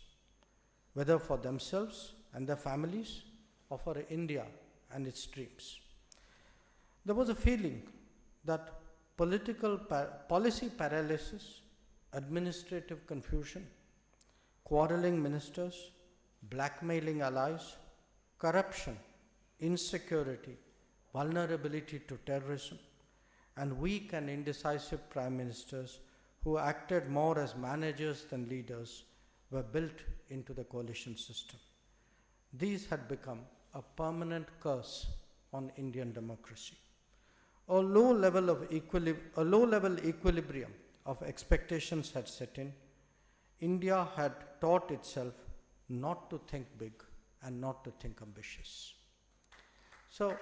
Speaker 5: whether for themselves and their families or for India and its dreams. There was a feeling that policy paralysis, administrative confusion, quarreling ministers, blackmailing allies, corruption, insecurity, vulnerability to terrorism, and weak and indecisive prime ministers who acted more as managers than leaders were built into the coalition system. These had become a permanent curse on Indian democracy. A low level equilibrium of expectations had set in. India had taught itself not to think big and not to think ambitious. So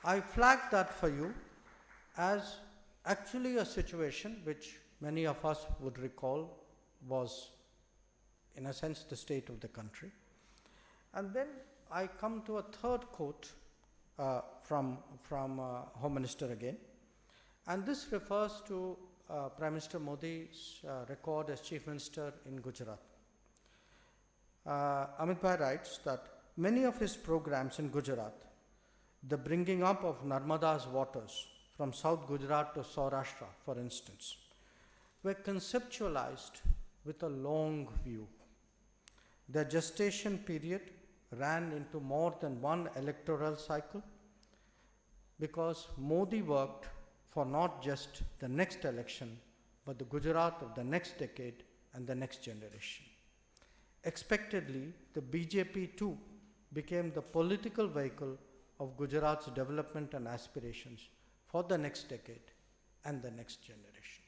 Speaker 5: I flagged that for you as actually a situation which many of us would recall was, in a sense, the state of the country. And then I come to a third quote from Home Minister again. And this refers to Prime Minister Modi's record as Chief Minister in Gujarat. Amit Bhai writes that many of his programs in Gujarat, the bringing up of Narmada's waters from South Gujarat to Saurashtra, for instance, were conceptualized with a long view. Their gestation period ran into more than one electoral cycle because Modi worked for not just the next election, but the Gujarat of the next decade and the next generation. Expectedly, the BJP too became the political vehicle of Gujarat's development and aspirations for the next decade and the next generation.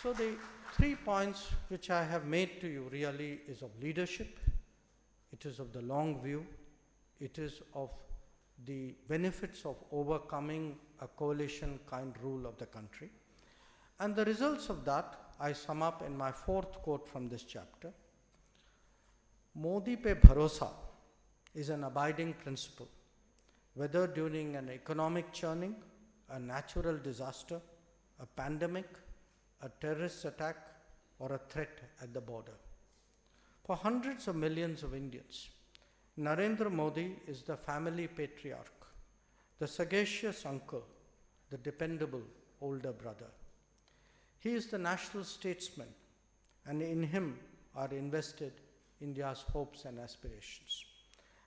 Speaker 5: So the 3 points which I have made to you really is of leadership, it is of the long view, it is of the benefits of overcoming a coalition kind rule of the country. And the results of that I sum up in my fourth quote from this chapter. Modi pe bharosa is an abiding principle, whether during an economic churning, a natural disaster, a pandemic, a terrorist attack, or a threat at the border. For hundreds of millions of Indians, Narendra Modi is the family patriarch, the sagacious uncle, the dependable older brother. He is the national statesman, and in him are invested India's hopes and aspirations,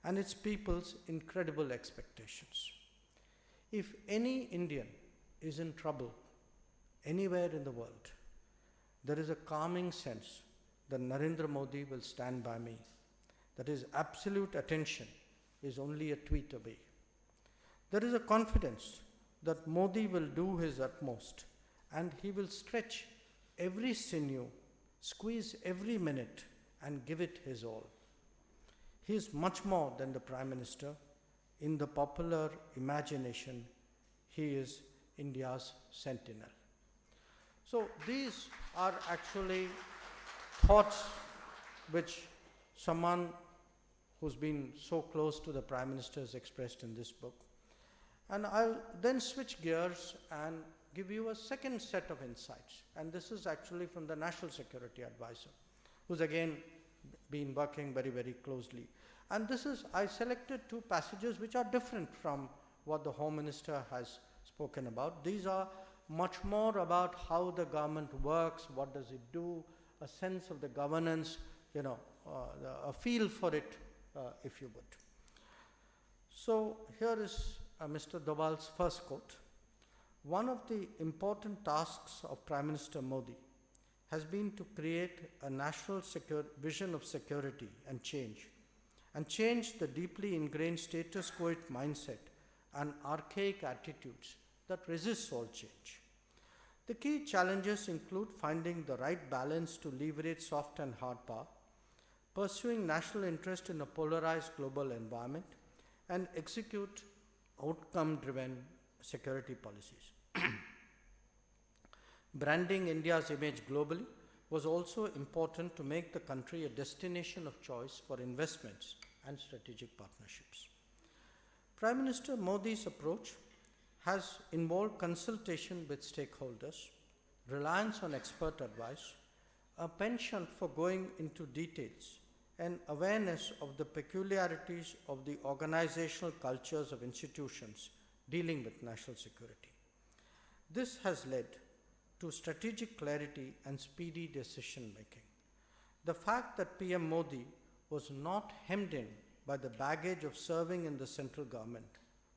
Speaker 5: and its people's incredible expectations. If any Indian is in trouble anywhere in the world, there is a calming sense that Narendra Modi will stand by me, that his absolute attention is only a tweet away. There is a confidence that Modi will do his utmost, and he will stretch every sinew, squeeze every minute, and give it his all. He is much more than the Prime Minister. In the popular imagination, he is India's sentinel. So these are actually thoughts which someone who's been so close to the Prime Minister has expressed in this book. And I'll then switch gears and give you a second set of insights. And this is actually from the National Security Advisor, who's again been working very, very closely. And this is, I selected two passages which are different from what the Home Minister has spoken about. These are much more about how the government works, what does it do, a sense of the governance, a feel for it, if you would. So here is Mr. Doval's first quote. One of the important tasks of Prime Minister Modi has been to create a national vision of security and change the deeply ingrained status quo mindset and archaic attitudes that resist all change. The key challenges include finding the right balance to leverage soft and hard power, pursuing national interest in a polarized global environment, and execute outcome-driven security policies. Branding India's image globally was also important to make the country a destination of choice for investments and strategic partnerships. Prime Minister Modi's approach has involved consultation with stakeholders, reliance on expert advice, a penchant for going into details, and awareness of the peculiarities of the organizational cultures of institutions dealing with national security. This has led to strategic clarity and speedy decision making. The fact that PM Modi was not hemmed in by the baggage of serving in the central government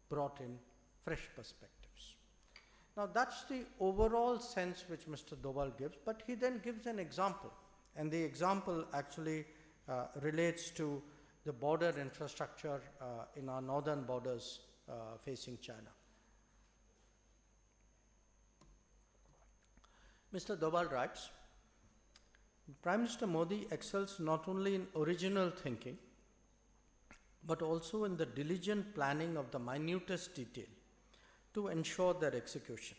Speaker 5: brought in fresh perspectives. Now that's the overall sense which Mr. Doval gives, but he then gives an example, and the example actually relates to the border infrastructure in our northern borders facing China. Mr. Doval writes, Prime Minister Modi excels not only in original thinking, but also in the diligent planning of the minutest detail to ensure their execution.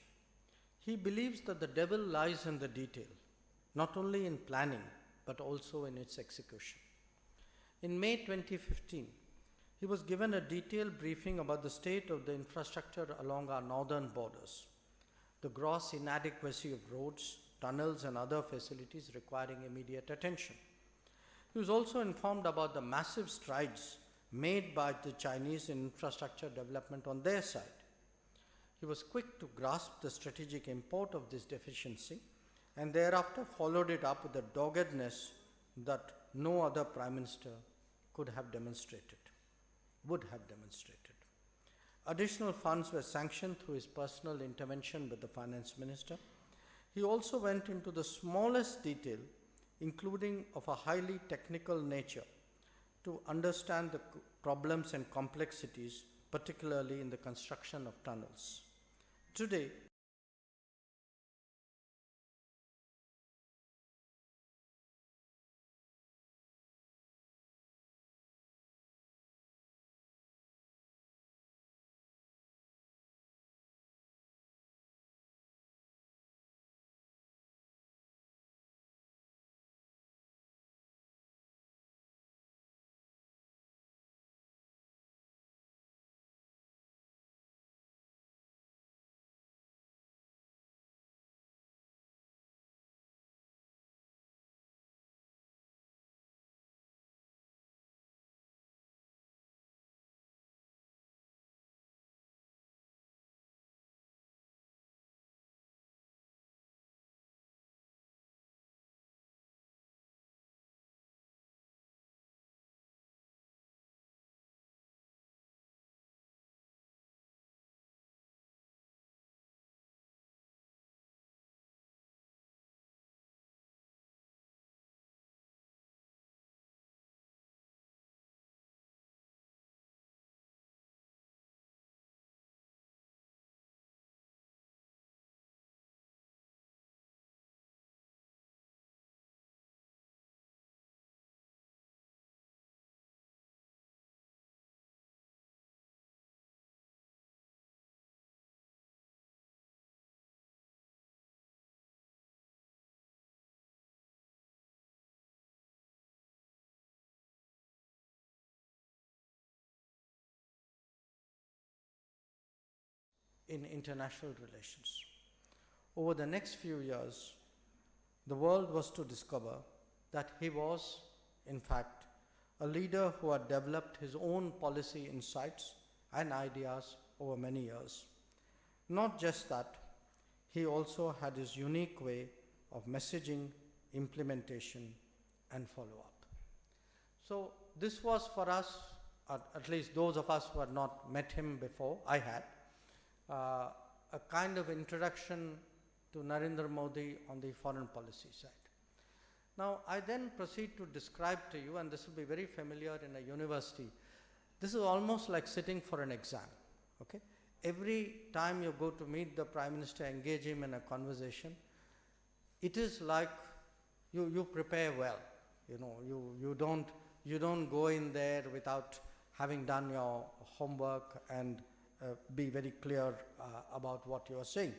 Speaker 5: He believes that the devil lies in the detail, not only in planning, but also in its execution. In May 2015, he was given a detailed briefing about the state of the infrastructure along our northern borders, the gross inadequacy of roads, tunnels, and other facilities requiring immediate attention. He was also informed about the massive strides made by the Chinese in infrastructure development on their side. He was quick to grasp the strategic import of this deficiency and thereafter followed it up with a doggedness that no other Prime Minister would have demonstrated. Additional funds were sanctioned through his personal intervention with the Finance Minister. He also went into the smallest detail, including of a highly technical nature, to understand the problems and complexities, particularly in the construction of tunnels. Today, in international relations. Over the next few years, the world was to discover that he was, in fact, a leader who had developed his own policy insights and ideas over many years. Not just that, he also had his unique way of messaging, implementation, and follow-up. So this was for us, at least those of us who had not met him before, I had, a kind of introduction to Narendra Modi on the foreign policy side. Now, I then proceed to describe to you, and this will be very familiar in a university. This is almost like sitting for an exam, okay? Every time you go to meet the Prime Minister, engage him in a conversation, it is like you prepare well. You know, you don't go in there without having done your homework and be very clear about what you are saying.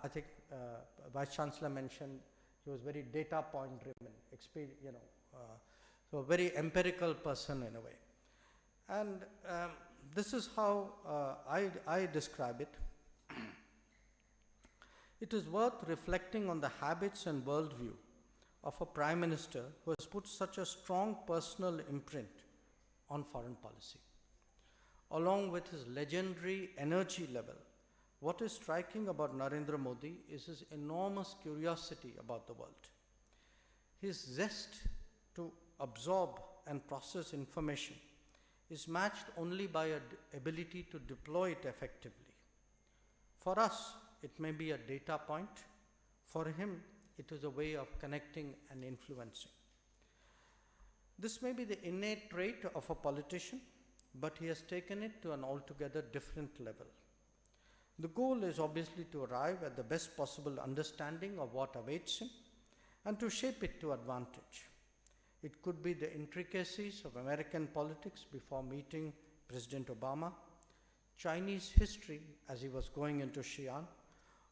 Speaker 5: I think Vice Chancellor mentioned he was very data point driven, so a very empirical person in a way. And this is how I describe it. It is worth reflecting on the habits and worldview of a Prime Minister who has put such a strong personal imprint on foreign policy. Along with his legendary energy level, what is striking about Narendra Modi is his enormous curiosity about the world. His zest to absorb and process information is matched only by an ability to deploy it effectively. For us, it may be a data point. For him, it is a way of connecting and influencing. This may be the innate trait of a politician, but he has taken it to an altogether different level. The goal is obviously to arrive at the best possible understanding of what awaits him and to shape it to advantage. It could be the intricacies of American politics before meeting President Obama, Chinese history as he was going into Xi'an,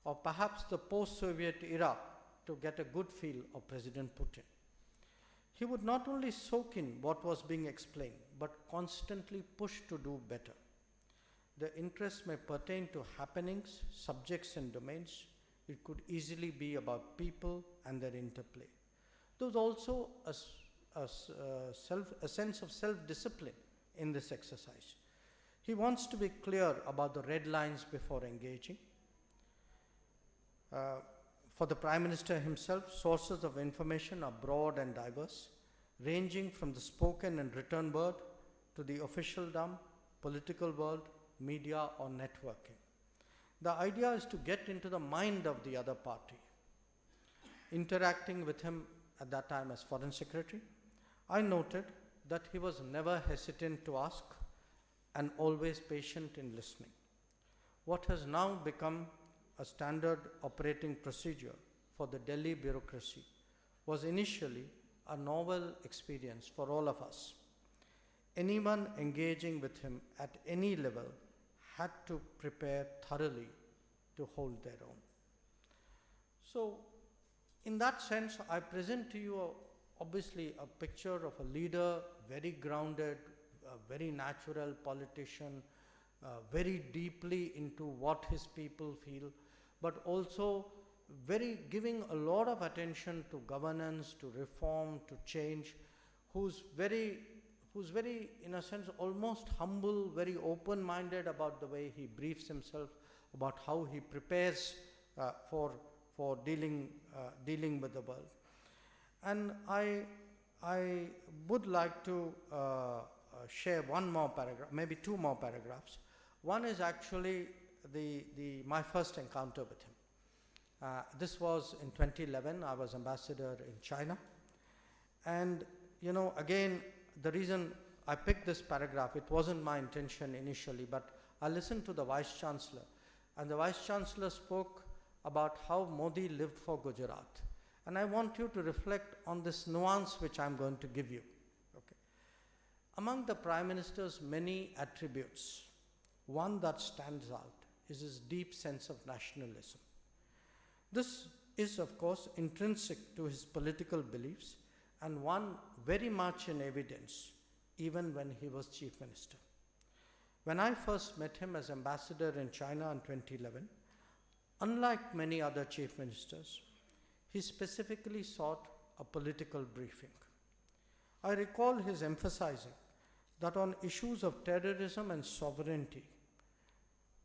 Speaker 5: or perhaps the post-Soviet era to get a good feel of President Putin. He would not only soak in what was being explained, but constantly push to do better. The interest may pertain to happenings, subjects, and domains. It could easily be about people and their interplay. There was also a sense of self-discipline in this exercise. He wants to be clear about the red lines before engaging. For the Prime Minister himself, sources of information are broad and diverse, ranging from the spoken and written word to the officialdom, political world, media, or networking. The idea is to get into the mind of the other party. Interacting with him at that time as Foreign Secretary, I noted that he was never hesitant to ask and always patient in listening. What has now become a standard operating procedure for the Delhi bureaucracy was initially a novel experience for all of us. Anyone engaging with him at any level had to prepare thoroughly to hold their own. So, in that sense, I present to you obviously a picture of a leader, very grounded, very natural politician, very deeply into what his people feel, but also very giving a lot of attention to governance, to reform, to change, who's very, in a sense, almost humble, very open-minded about the way he briefs himself, about how he prepares for dealing with the world. And I would like to share one more paragraph, maybe two more paragraphs. One is actually my first encounter with him. This was in 2011. I was ambassador in China. And, again, the reason I picked this paragraph, it wasn't my intention initially, but I listened to the Vice Chancellor. And the Vice Chancellor spoke about how Modi lived for Gujarat. And I want you to reflect on this nuance which I'm going to give you. Okay. Among the Prime Minister's many attributes, one that stands out is his deep sense of nationalism. This is, of course, intrinsic to his political beliefs and one very much in evidence even when he was Chief Minister. When I first met him as ambassador in China in 2011, unlike many other chief ministers, he specifically sought a political briefing. I recall his emphasizing that on issues of terrorism and sovereignty,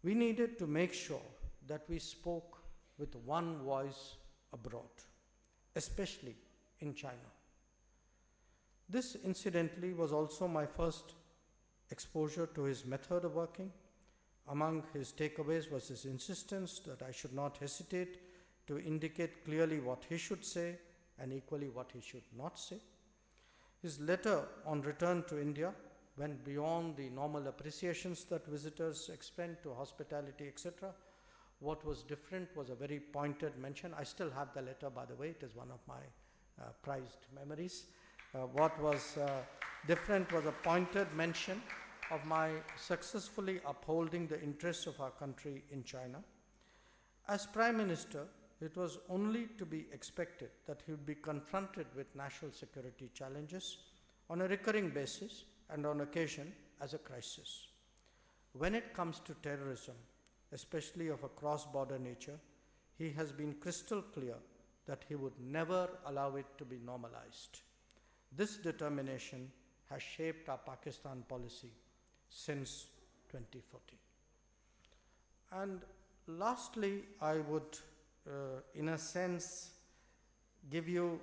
Speaker 5: we needed to make sure that we spoke with one voice abroad, especially in China. This, incidentally, was also my first exposure to his method of working. Among his takeaways was his insistence that I should not hesitate to indicate clearly what he should say and equally what he should not say. His letter on return to India went beyond the normal appreciations that visitors extend to hospitality, etc. What was different was a very pointed mention. I still have the letter, by the way. It is one of my prized memories. What was different was a pointed mention of my successfully upholding the interests of our country in China. As Prime Minister, it was only to be expected that he would be confronted with national security challenges on a recurring basis and on occasion as a crisis. When it comes to terrorism, especially of a cross-border nature, he has been crystal clear that he would never allow it to be normalized. This determination has shaped our Pakistan policy since 2014. And lastly, I would, in a sense, give you,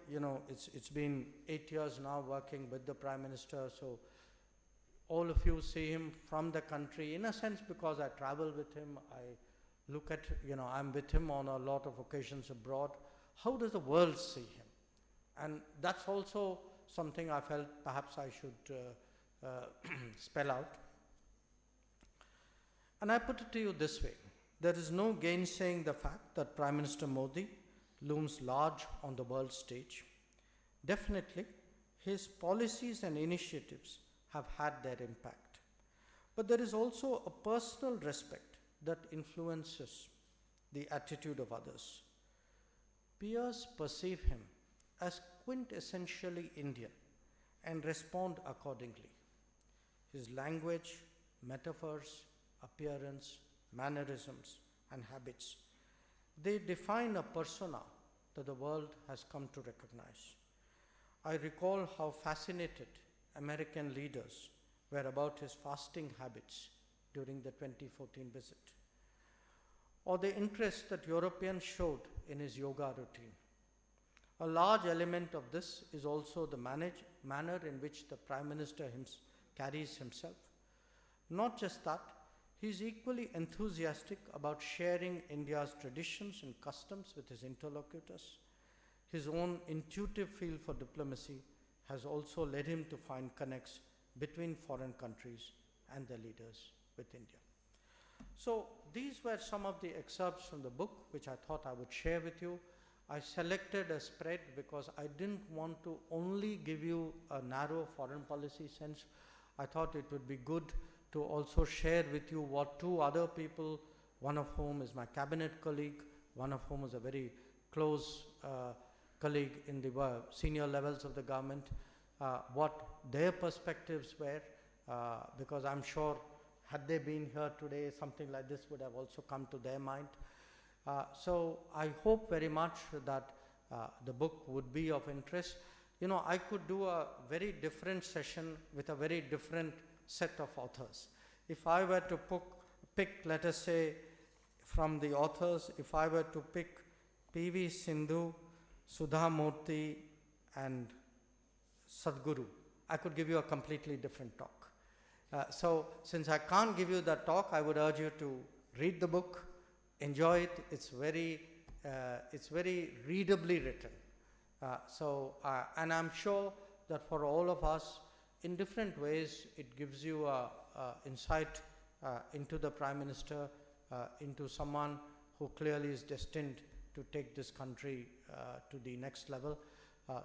Speaker 5: it's been 8 years now working with the Prime Minister, so all of you see him from the country, in a sense because I travel with him, I look at, I'm with him on a lot of occasions abroad. How does the world see him? And that's also something I felt perhaps I should spell out. And I put it to you this way. There is no gainsaying the fact that Prime Minister Modi looms large on the world stage. Definitely, his policies and initiatives have had their impact. But there is also a personal respect that influences the attitude of others. Peers perceive him as quintessentially Indian and respond accordingly. His language, metaphors, appearance, mannerisms, and habits, they define a persona that the world has come to recognize. I recall how fascinated American leaders were about his fasting habits during the 2014 visit, or the interest that Europeans showed in his yoga routine. A large element of this is also the manner in which the Prime Minister carries himself. Not just that, he is equally enthusiastic about sharing India's traditions and customs with his interlocutors. His own intuitive feel for diplomacy has also led him to find connects between foreign countries and their leaders with India. So these were some of the excerpts from the book which I thought I would share with you. I selected a spread because I didn't want to only give you a narrow foreign policy sense. I thought it would be good to also share with you what two other people, one of whom is my cabinet colleague, one of whom is a very close colleague in the senior levels of the government, what their perspectives were, because I'm sure had they been here today, something like this would have also come to their mind. So I hope very much that the book would be of interest. I could do a very different session with a very different set of authors. If I were to pick, let us say, from the authors, if I were to pick P.V. Sindhu, Sudha Murthy, and Sadhguru, I could give you a completely different talk. So since I can't give you that talk, I would urge you to read the book, enjoy it. It's very readably written. And I'm sure that for all of us, in different ways, it gives you insight into the Prime Minister, into someone who clearly is destined to take this country to the next level.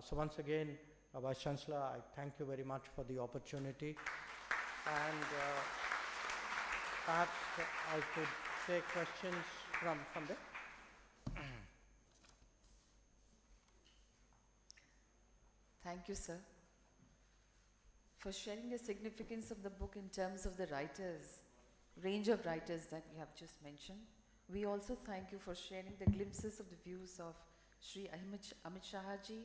Speaker 5: So once again, Vice Chancellor, I thank you very much for the opportunity. And perhaps I could take questions from there.
Speaker 1: Thank you, sir, for sharing the significance of the book in terms of the writers range of writers that you have just mentioned. We also thank you for sharing the glimpses of the views of Sri Amit Shahaji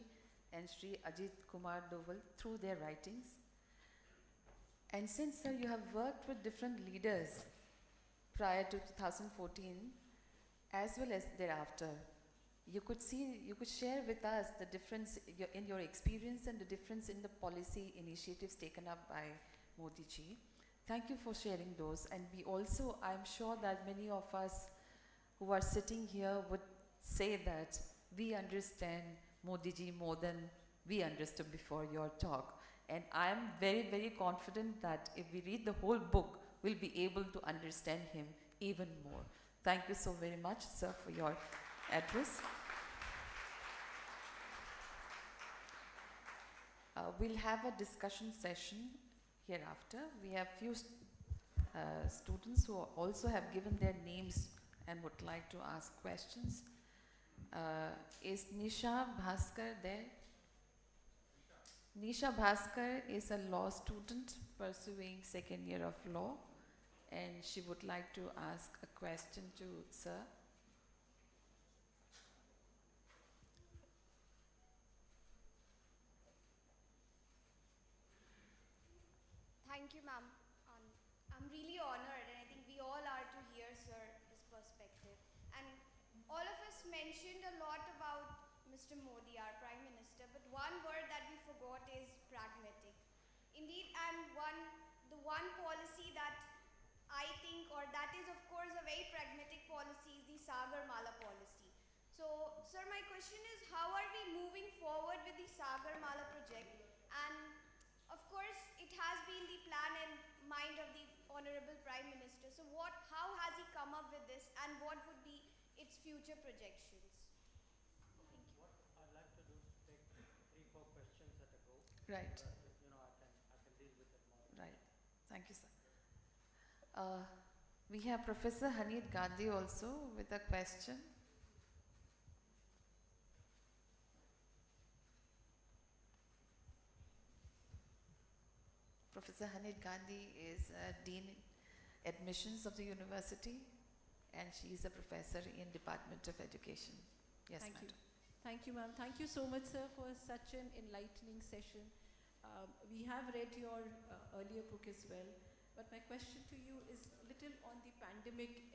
Speaker 1: and Sri Ajit Kumar Doval through their writings. And since, sir, you have worked with different leaders prior to 2014 as well as thereafter, you could share with us the difference in your experience and the difference in the policy initiatives taken up by Modi ji. Thank you for sharing those. And we also, I'm sure that many of us who are sitting here would say that we understand Modi ji more than we understood before your talk. And I am very, very confident that if we read the whole book, we'll be able to understand him even more. Thank you so very much, sir, for your address. We'll have a discussion session hereafter. We have few students who also have given their names and would like to ask questions. Is Nisha Bhaskar there? Nisha Bhaskar is a law student pursuing second year of law, and she would like to ask a question to sir.
Speaker 6: Thank you, ma'am. I'm really honored, and I think we all are to hear, sir, his perspective. And all of us mentioned a lot about Mr. Modi, our Prime Minister, but one word that we forgot is pragmatic. Indeed, and the one policy that I think, or that is of course a very pragmatic policy, is the Sagar Mala policy. So, sir, my question is, how are we moving forward with the Sagar Mala project? And of course, it has been the plan and mind of the Honorable Prime Minister. So how has he come up with this, and what would be its future projections? Thank you.
Speaker 5: What I'd like to do is take 3-4 questions at a go.
Speaker 1: Right.
Speaker 5: I can deal with it more.
Speaker 1: Right. Thank you, sir. We have Professor Hanid Gandhi also with a question. Professor Hanid Gandhi is Dean Admissions of the university, and she is a professor in Department of Education. Yes,
Speaker 7: Thank
Speaker 1: madam.
Speaker 7: you. Thank you, ma'am. Thank you so much, sir, for such an enlightening session. We have read your earlier book as well, but my question to you is little on the pandemic,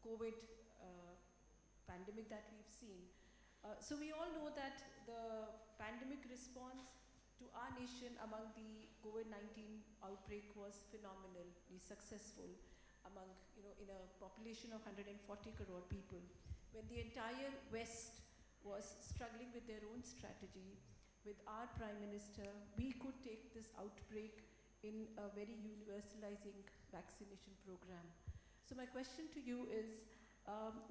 Speaker 7: COVID pandemic that we've seen. So we all know that the pandemic response to our nation among the COVID-19 outbreak was phenomenally successful among, in a population of 140 crore people. When the entire West was struggling with their own strategy, with our Prime Minister, we could take this outbreak in a very universalizing vaccination program. So my question to you is,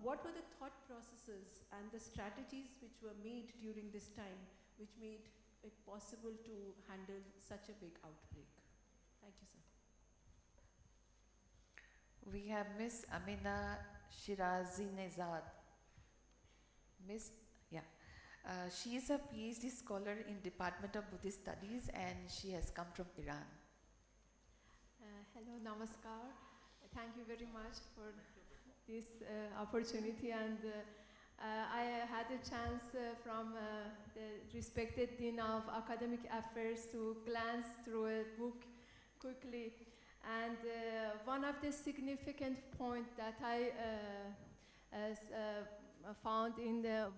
Speaker 7: what were the thought processes and the strategies which were made during this time which made it possible to handle such a big outbreak? Thank you, sir.
Speaker 1: We have Miss Amina Shirazi Nezad. She is a PhD scholar in Department of Buddhist Studies, and she has come from Iran.
Speaker 8: Hello, namaskar. Thank you very much for this opportunity, and I had a chance from the respected Dean of Academic Affairs to glance through a book quickly. And one of the significant points that I found in the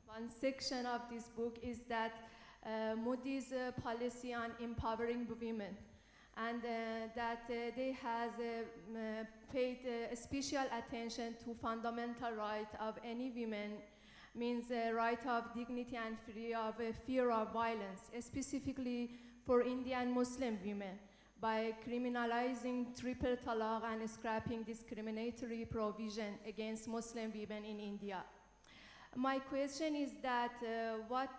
Speaker 8: one section of this book is that Modi's policy on empowering women, and that they has paid special attention to fundamental right of any woman, means right of dignity and free of fear of violence, specifically for Indian Muslim women, by criminalizing triple talaq and scrapping discriminatory provision against Muslim women in India. My question is that what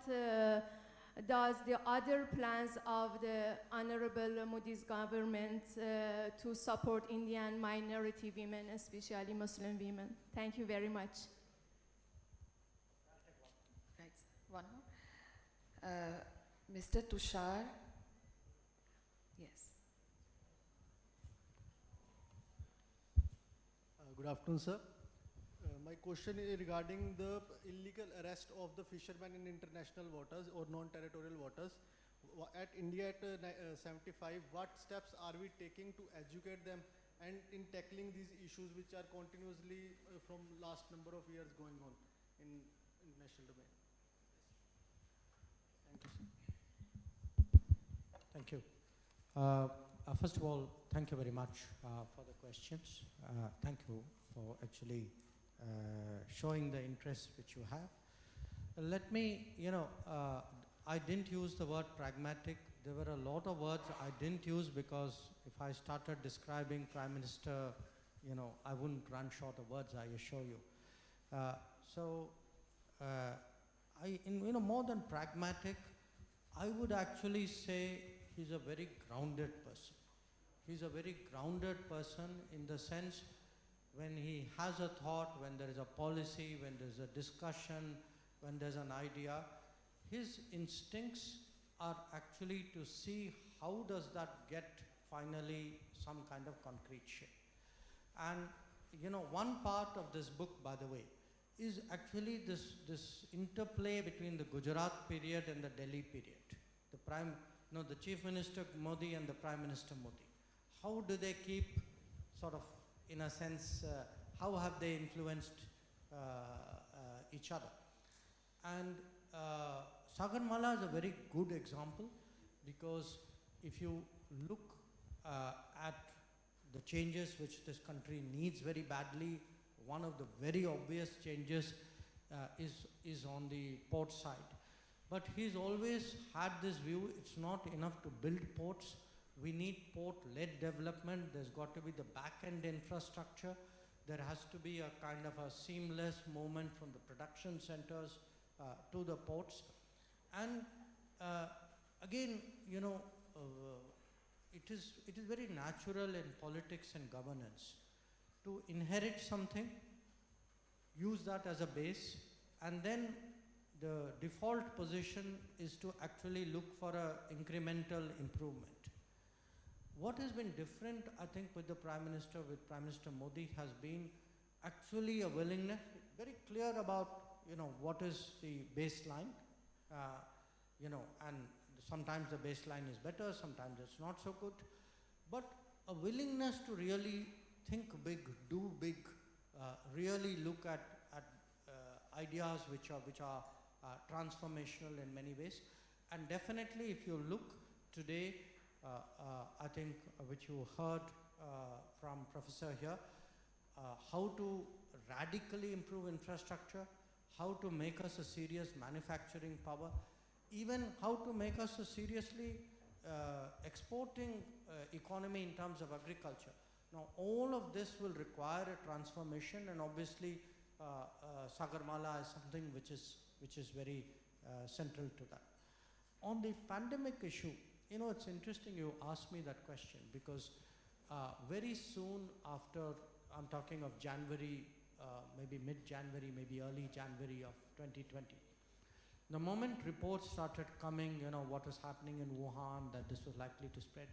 Speaker 8: does the other plans of the Honorable Modi's government to support Indian minority women, especially Muslim women? Thank you very much.
Speaker 1: Right, one more. Mr. Tushar. Yes.
Speaker 9: Good afternoon, sir. My question is regarding the illegal arrest of the fishermen in international waters or non-territorial waters. At India at 75, what steps are we taking to educate them and in tackling these issues which are continuously from last number of years going on in international domain?
Speaker 5: Thank you, sir. Thank you. First of all, thank you very much for the questions. Thank you for actually showing the interest which you have. Let me, I didn't use the word pragmatic. There were a lot of words I didn't use because if I started describing Prime Minister, I wouldn't run short of words, I assure you. More than pragmatic, I would actually say he's a very grounded person. He's a very grounded person in the sense when he has a thought, when there is a policy, when there's a discussion, when there's an idea, his instincts are actually to see how does that get finally some kind of concrete shape. And one part of this book, by the way, is actually this interplay between the Gujarat period and the Delhi period. The Chief Minister Modi and the Prime Minister Modi. How do they keep sort of, in a sense, how have they influenced each other? And Sagarmala is a very good example because if you look at the changes which this country needs very badly, one of the very obvious changes is on the port side. But he's always had this view, it's not enough to build ports, we need port-led development, there's got to be the back-end infrastructure, there has to be a kind of a seamless movement from the production centers to the ports. And again, it is very natural in politics and governance to inherit something, use that as a base, and then the default position is to actually look for an incremental improvement. What has been different, I think, with the Prime Minister, with Prime Minister Modi, has been actually a willingness, very clear about, what is the baseline, and sometimes the baseline is better, sometimes it's not so good, but a willingness to really think big, do big, really look at ideas which are transformational in many ways. And definitely if you look today, I think which you heard from Professor here, how to radically improve infrastructure, how to make us a serious manufacturing power, even how to make us a seriously exporting economy in terms of agriculture. Now all of this will require a transformation, and obviously Sagarmala is something which is very central to that. On the pandemic issue, it's interesting you asked me that question because very soon after, I'm talking of January, maybe mid-January, maybe early January of 2020, the moment reports started coming, what was happening in Wuhan, that this was likely to spread,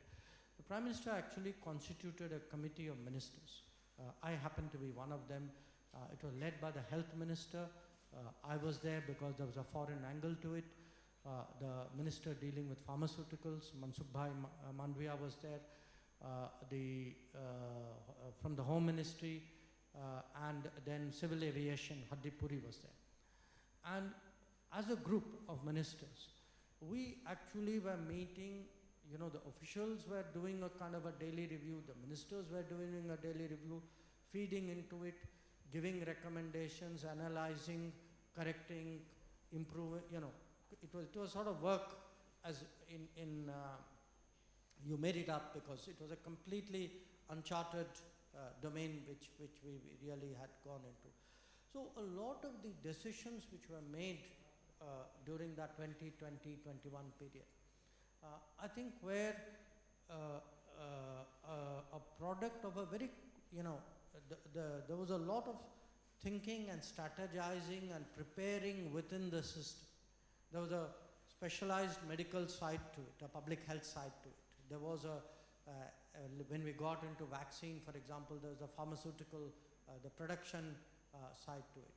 Speaker 5: the Prime Minister actually constituted a committee of ministers. I happened to be one of them. It was led by the Health Minister. I was there because there was a foreign angle to it. The Minister dealing with pharmaceuticals, Mansukh Mandviya was there. From the Home Ministry, and then Civil Aviation, Hardeep Puri was there. And as a group of ministers, we actually were meeting, the officials were doing a kind of a daily review, the ministers were doing a daily review, feeding into it, giving recommendations, analyzing, correcting, improving, it was sort of work as you made it up because it was a completely uncharted domain which we really had gone into. So a lot of the decisions which were made during that 2020-21 period, I think were a product of a very, there was a lot of thinking and strategizing and preparing within the system. There was a specialized medical side to it, a public health side to it. There was when we got into vaccine, for example, there was a pharmaceutical the production side to it.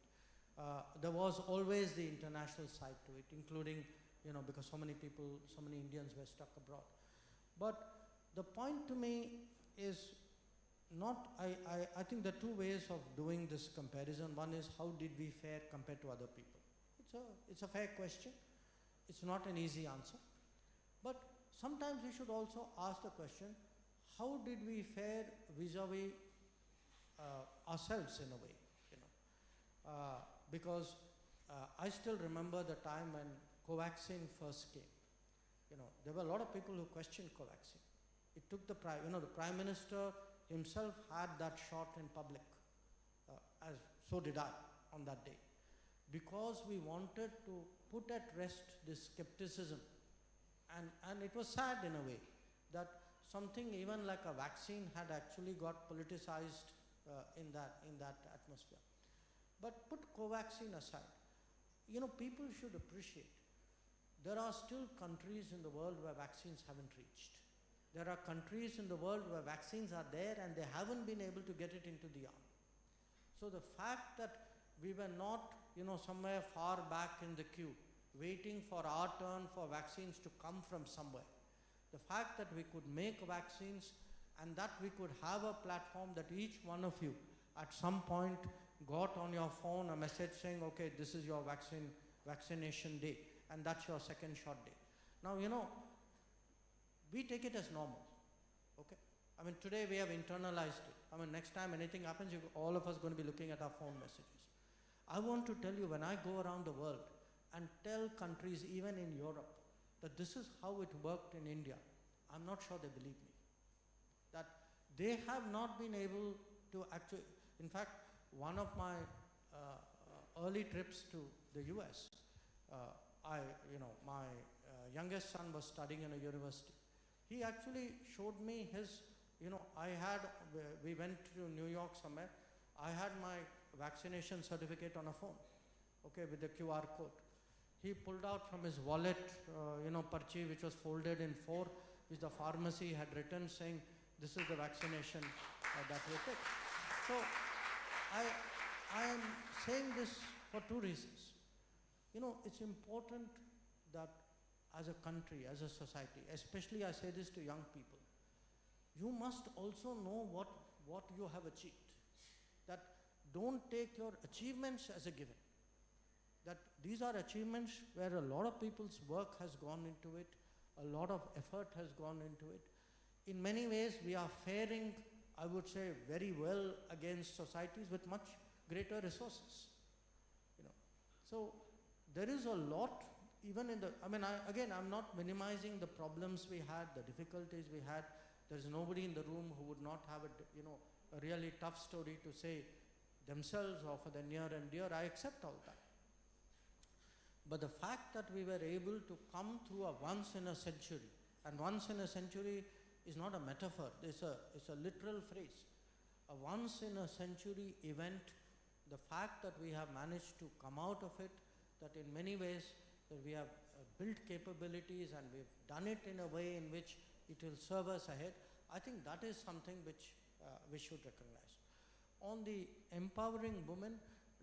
Speaker 5: There was always the international side to it, including, because so many people, so many Indians were stuck abroad. But the point to me is not, I think there are two ways of doing this comparison. One is, how did we fare compared to other people? It's a fair question. It's not an easy answer. But sometimes we should also ask the question, how did we fare vis-a-vis ourselves in a way? Because I still remember the time when Covaxin first came. There were a lot of people who questioned Covaxin. It took the Prime Minister himself had that shot in public, as so did I on that day, because we wanted to put at rest this skepticism. And it was sad in a way that something even like a vaccine had actually got politicized in that atmosphere. But put Covaxin aside, people should appreciate there are still countries in the world where vaccines haven't reached. There are countries in the world where vaccines are there and they haven't been able to get it into the arm. So the fact that we were not, somewhere far back in the queue, waiting for our turn for vaccines to come from somewhere, the fact that we could make vaccines and that we could have a platform that each one of you at some point got on your phone a message saying, okay, this is your vaccination day, and that's your second shot day. Now, we take it as normal, okay? Today we have internalized it. Next time anything happens, all of us going to be looking at our phone messages. I want to tell you, when I go around the world and tell countries, even in Europe, that this is how it worked in India, I'm not sure they believe me. That they have not been able to actually, in fact, one of my early trips to the US, my youngest son was studying in a university. He actually showed me his, we went to New York somewhere. I had my vaccination certificate on a phone, okay, with the QR code. He pulled out from his wallet, parchi, which was folded in four, which the pharmacy had written saying, this is the vaccination that we take. So I am saying this for two reasons. It's important that as a country, as a society, especially I say this to young people, you must also know what you have achieved. That don't take your achievements as a given. That these are achievements where a lot of people's work has gone into it, a lot of effort has gone into it. In many ways, we are faring, I would say, very well against societies with much greater resources. So there is a lot, even in the, I'm not minimizing the problems we had, the difficulties we had. There's nobody in the room who would not have a really tough story to say themselves or for their near and dear. I accept all that. But the fact that we were able to come through a once in a century, and once in a century is not a metaphor, it's a literal phrase. A once in a century event, the fact that we have managed to come out of it, that in many ways that we have built capabilities and we've done it in a way in which it will serve us ahead, I think that is something which we should recognize. On the empowering women,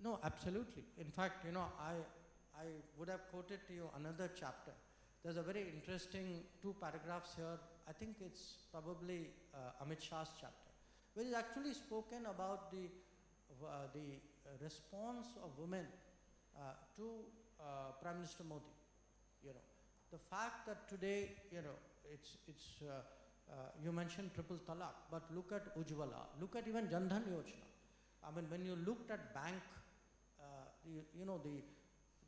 Speaker 5: no, absolutely. In fact, I would have quoted to you another chapter. There's a very interesting 2 paragraphs here. I think it's probably Amit Shah's chapter, where he's actually spoken about the response of women to Prime Minister Modi. The fact that today, you mentioned triple talaq, but look at Ujjwala, look at even Jan Dhan Yojana. When you looked at bank,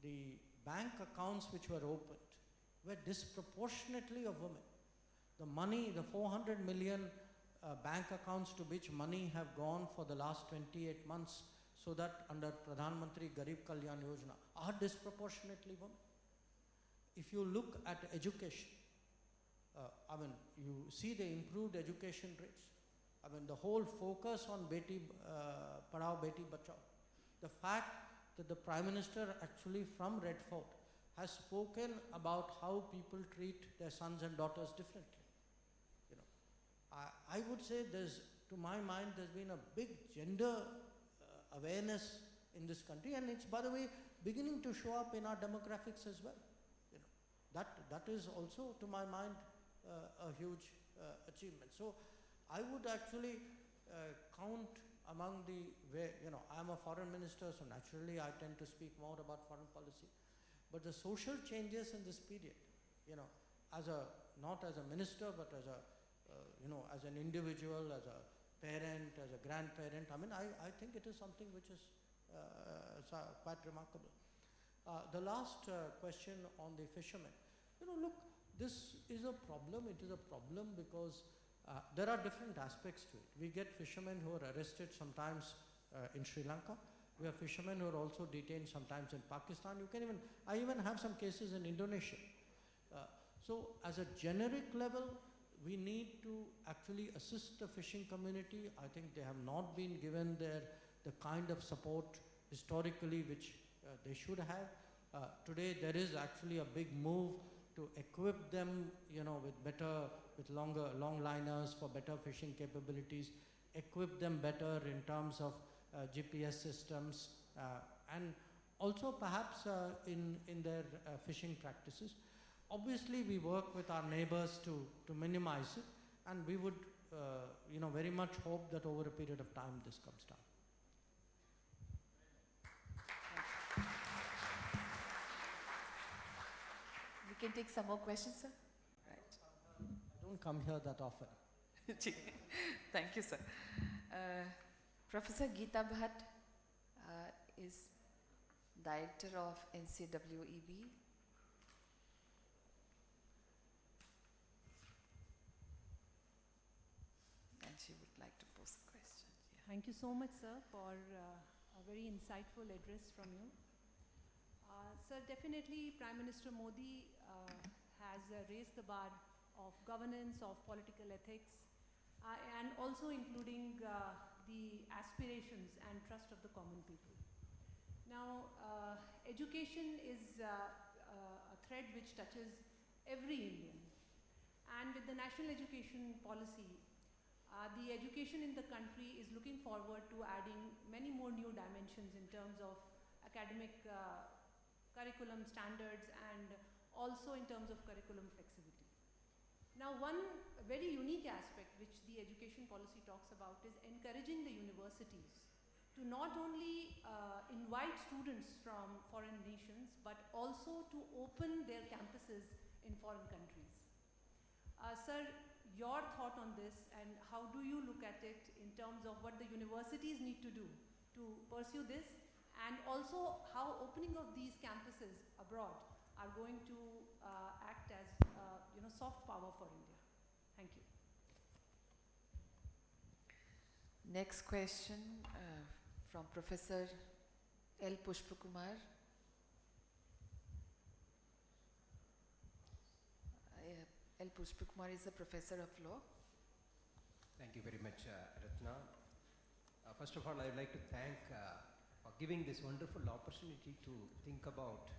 Speaker 5: the bank accounts which were opened were disproportionately of women. The money, the 400 million bank accounts to which money have gone for the last 28 months, so that under Pradhan Mantri Garib Kalyan Yojana, are disproportionately women. If you look at education, you see the improved education rates. The whole focus on Beti Padhao, Beti Bachao. The fact that the Prime Minister actually from Red Fort has spoken about how people treat their sons and daughters differently. I would say to my mind, there's been a big gender awareness in this country, and it's, by the way, beginning to show up in our demographics as well. You know, that is also, to my mind, a huge achievement. So I would actually count among the, you know, I'm a foreign minister, so naturally I tend to speak more about foreign policy. But the social changes in this period, you know, not as a minister, but as a, you know, as an individual, as a parent, as a grandparent, I mean, I think it is something which is quite remarkable. The last question on the fishermen. You know, look, this is a problem. It is a problem because there are different aspects to it. We get fishermen who are arrested sometimes in Sri Lanka. We have fishermen who are also detained sometimes in Pakistan. I even have some cases in Indonesia. So as a generic level, we need to actually assist the fishing community. I think they have not been given the kind of support historically which they should have. Today there is actually a big move to equip them, you know, with long liners for better fishing capabilities, equip them better in terms of GPS systems, and also perhaps in their fishing practices. Obviously, we work with our neighbors to minimize it, and we would, you know, very much hope that over a period of time this comes down.
Speaker 1: We can take some more questions, sir. Right.
Speaker 5: I don't come here that often.
Speaker 1: Thank you, sir. Professor Geeta Bhatt is Director of NCWEB. And she would like to pose a question. Yeah.
Speaker 7: Thank you so much, sir, for a very insightful address from you. Sir, definitely Prime Minister Modi has raised the bar of governance, of political ethics, and also including the aspirations and trust of the common people. Now, education is a thread which touches every Indian. And with the National Education Policy, the education in the country is looking forward to adding many more new dimensions in terms of academic curriculum standards and also in terms of curriculum flexibility. Now, one very unique aspect which the education policy talks about is encouraging the universities to not only invite students from foreign nations, but also to open their campuses in foreign countries. Sir, your thought on this, and how do you look at it in terms of what the universities need to do to pursue this, and also how opening of these campuses abroad are going to act as you know, soft power for India? Thank you.
Speaker 1: Next question from Professor L. Pushpakumar. L. Pushpakumar is a professor of law.
Speaker 10: Thank you very much, Ratna. First of all, I would like to thank for giving this wonderful opportunity to think about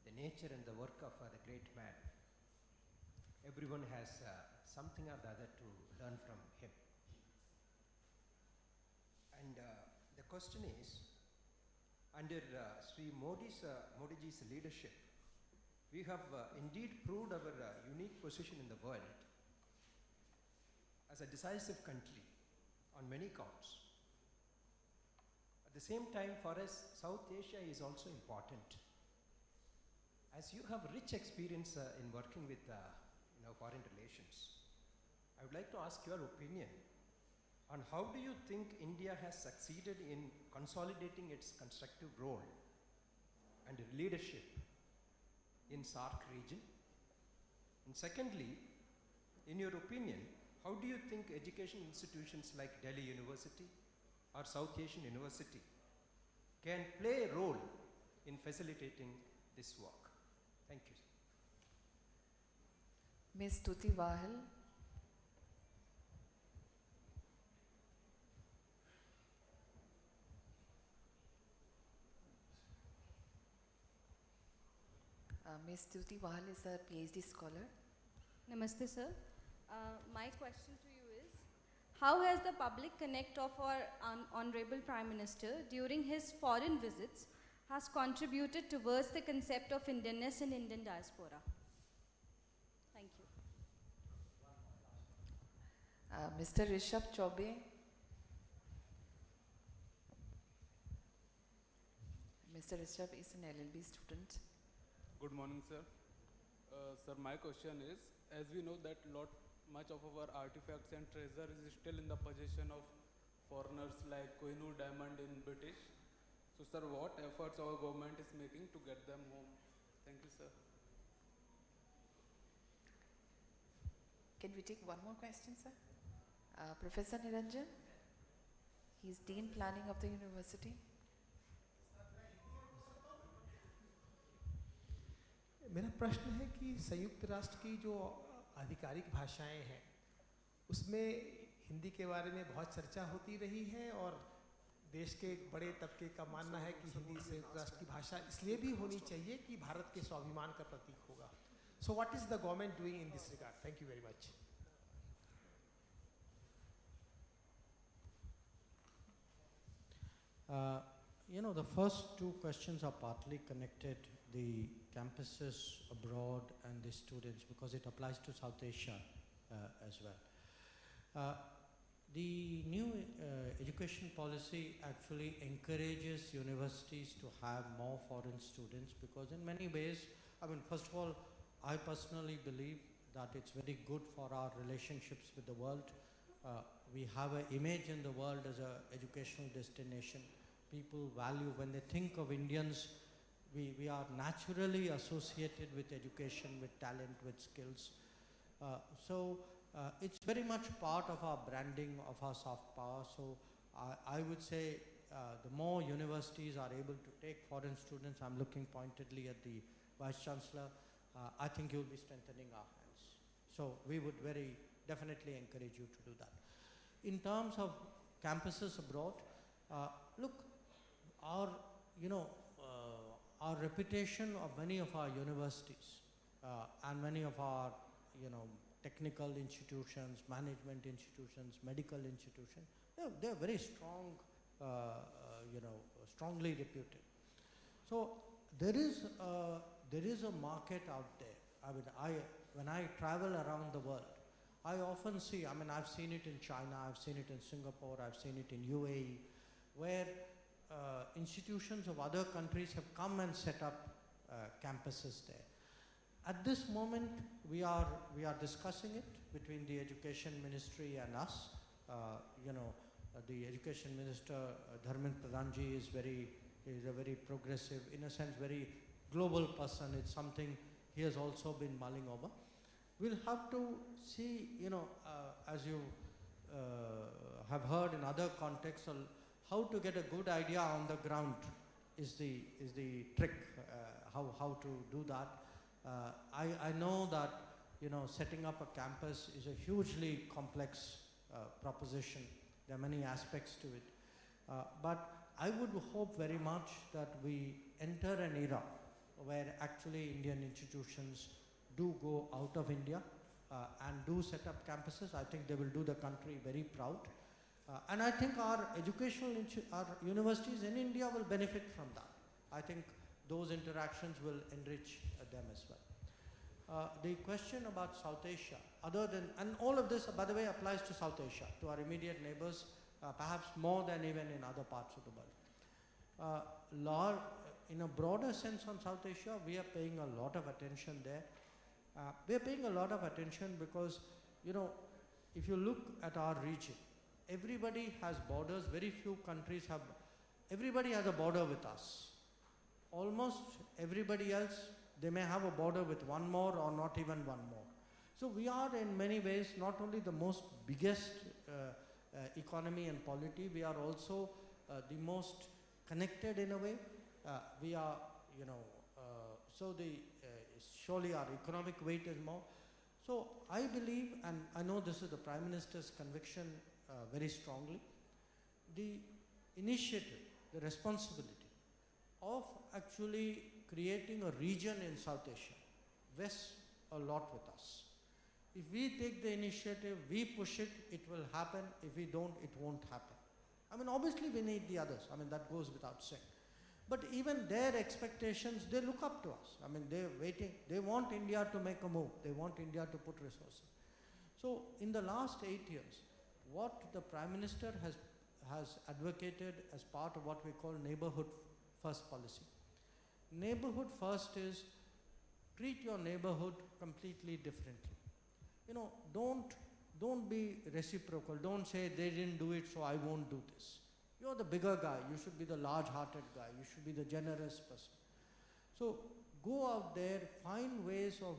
Speaker 10: the nature and the work of the great man. Everyone has something or the other to learn from him. And the question is, under Sri Modiji's leadership, we have indeed proved our unique position in the world as a decisive country on many counts. At the same time, for us, South Asia is also important. As you have rich experience in working with foreign relations, I would like to ask your opinion on how do you think India has succeeded in consolidating its constructive role and leadership in SAARC region? And secondly, in your opinion, how do you think education institutions like Delhi University or South Asian University can play a role in facilitating this work? Thank you.
Speaker 1: Ms. Tuti Wahal. Ms. Tuti Wahal is a PhD scholar.
Speaker 11: Namaste, sir. My question to you is,
Speaker 6: How has the public connect of our Honorable Prime Minister during his foreign visits has contributed towards the concept of Indianness in Indian diaspora? Thank you.
Speaker 1: Mr. Rishabh Chaudhary. Mr. Rishabh is an LLB student.
Speaker 11: Good morning, sir. Sir, my question is, as we know that much of our artifacts and treasure is still in the possession of foreigners like Kohinoor diamond in British. So, sir, what efforts our government is making to get them home? Thank you, sir.
Speaker 1: Can we take one more question, sir? Professor Niranjan. He is Dean Planning of the university.
Speaker 12: मेरा प्रश्न है कि संयुक्त राष्ट्र की जो आधिकारिक भाषाएं हैं उसमें हिंदी के बारे में बहुत चर्चा होती रही है और देश के एक बड़े तबके का मानना है कि हिंदी संयुक्त राष्ट्र की भाषा इसलिए भी होनी चाहिए कि भारत के स्वाभिमान का प्रतीक होगा. So what is the government doing in this regard? Thank you very much.
Speaker 5: You know, the first two questions are partly connected, the campuses abroad and the students, because it applies to South Asia as well. The new education policy actually encourages universities to have more foreign students, because in many ways, I mean, first of all, I personally believe that it's very good for our relationships with the world. We have an image in the world as an educational destination. People value, when they think of Indians, we are naturally associated with education, with talent, with skills. So it's very much part of our branding, of our soft power. So I would say the more universities are able to take foreign students, I'm looking pointedly at the Vice Chancellor, I think you'll be strengthening our hands. So we would very definitely encourage you to do that. In terms of campuses abroad, look, our reputation of many of our universities and many of our technical institutions, management institutions, medical institutions, they're very strong, strongly reputed. So there is a market out there. I mean, when I travel around the world, I often see, I mean, I've seen it in China, I've seen it in Singapore, I've seen it in UAE, where institutions of other countries have come and set up campuses there. At this moment, we are discussing it between the Education Ministry and us. The Education Minister, Dharmendra Pradhanji, is a very progressive, in a sense, very global person. It's something he has also been mulling over. We'll have to see, as you have heard in other contexts, how to get a good idea on the ground is the trick, how to do that. I know that setting up a campus is a hugely complex proposition. There are many aspects to it. But I would hope very much that we enter an era where actually Indian institutions do go out of India and do set up campuses. I think they will do the country very proud. And I think our our universities in India will benefit from that. I think those interactions will enrich them as well. The question about South Asia, and all of this, by the way, applies to South Asia, to our immediate neighbors, perhaps more than even in other parts of the world. In a broader sense on South Asia, we are paying a lot of attention there. We are paying a lot of attention because, if you look at our region, everybody has borders. Very few countries have, everybody has a border with us. Almost everybody else, they may have a border with one more or not even one more. So we are in many ways not only the most biggest economy and polity, we are also the most connected in a way. We are, surely our economic weight is more. So I believe, and I know this is the Prime Minister's conviction very strongly, the initiative, the responsibility of actually creating a region in South Asia vests a lot with us. If we take the initiative, we push it, it will happen. If we don't, it won't happen. I mean, obviously we need the others. I mean, that goes without saying. But even their expectations, they look up to us. I mean, they're waiting. They want India to make a move. They want India to put resources. So in the last 8 years, what the Prime Minister has advocated as part of what we call neighborhood first policy. Neighborhood first is treat your neighborhood completely differently. You know, don't be reciprocal. Don't say they didn't do it, so I won't do this. You're the bigger guy. You should be the large-hearted guy. You should be the generous person. So go out there, find ways of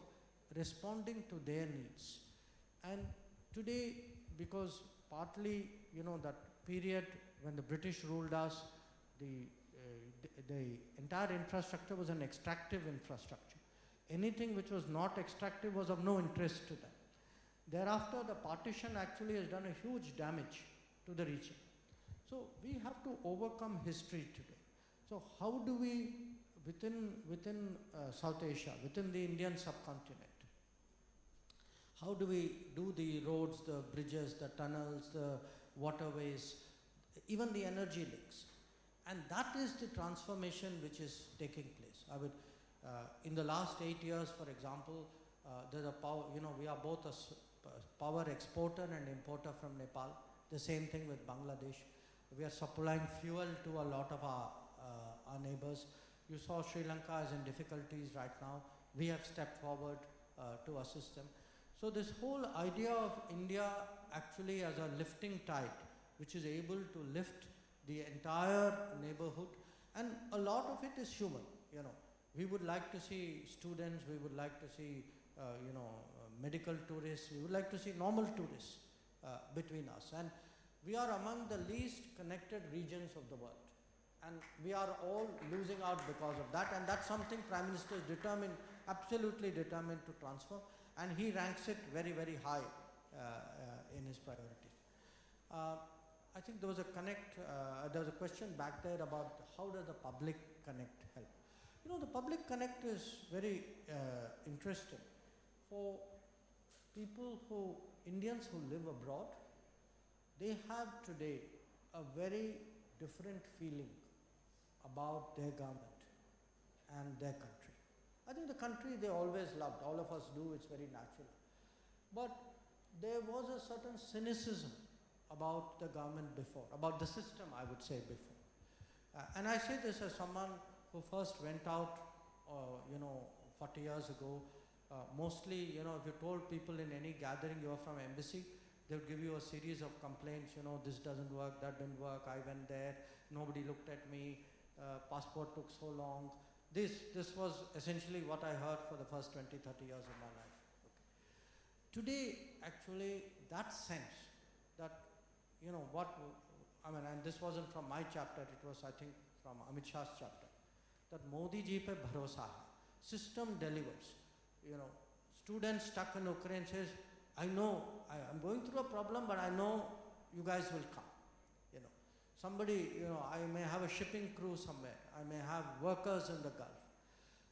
Speaker 5: responding to their needs. And today, because partly, you know, that period when the British ruled us, the entire infrastructure was an extractive infrastructure. Anything which was not extractive was of no interest to them. Thereafter, the partition actually has done a huge damage to the region. So we have to overcome history today. So how do we, within South Asia, within the Indian subcontinent, how do we do the roads, the bridges, the tunnels, the waterways, even the energy links? And that is the transformation which is taking place. I would, in the last 8 years, for example, there's a power, you know, we are both a power exporter and importer from Nepal. The same thing with Bangladesh. We are supplying fuel to a lot of our neighbors. You saw Sri Lanka is in difficulties right now. We have stepped forward to assist them. So this whole idea of India actually as a lifting tide, which is able to lift the entire neighborhood, and a lot of it is human. You know, we would like to see students, we would like to see medical tourists, we would like to see normal tourists between us. And we are among the least connected regions of the world. And we are all losing out because of that. And that's something Prime Minister is determined, absolutely determined to transform. And he ranks it very, very high in his priority. I think there was a question back there about how does the public connect help. You know, the public connect is very interesting. For people Indians who live abroad, they have today a very different feeling about their government and their country. I think the country they always loved, all of us do, it's very natural. But there was a certain cynicism about the government before, about the system I would say before. And I say this as someone who first went out 40 years ago. Mostly, you know, if you told people in any gathering you are from embassy, they would give you a series of complaints, you know, this doesn't work, that didn't work, I went there, nobody looked at me, passport took so long. This was essentially what I heard for the first 20, 30 years of my life. Okay. Today, actually, that sense that, you know, and this wasn't from my chapter, it was, I think, from Amit Shah's chapter, that Modi ji pe bharosa hai, system delivers. You know, students stuck in Ukraine says, I know, I'm going through a problem, but I know you guys will come. You know, somebody, you know, I may have a shipping crew somewhere. I may have workers in the Gulf.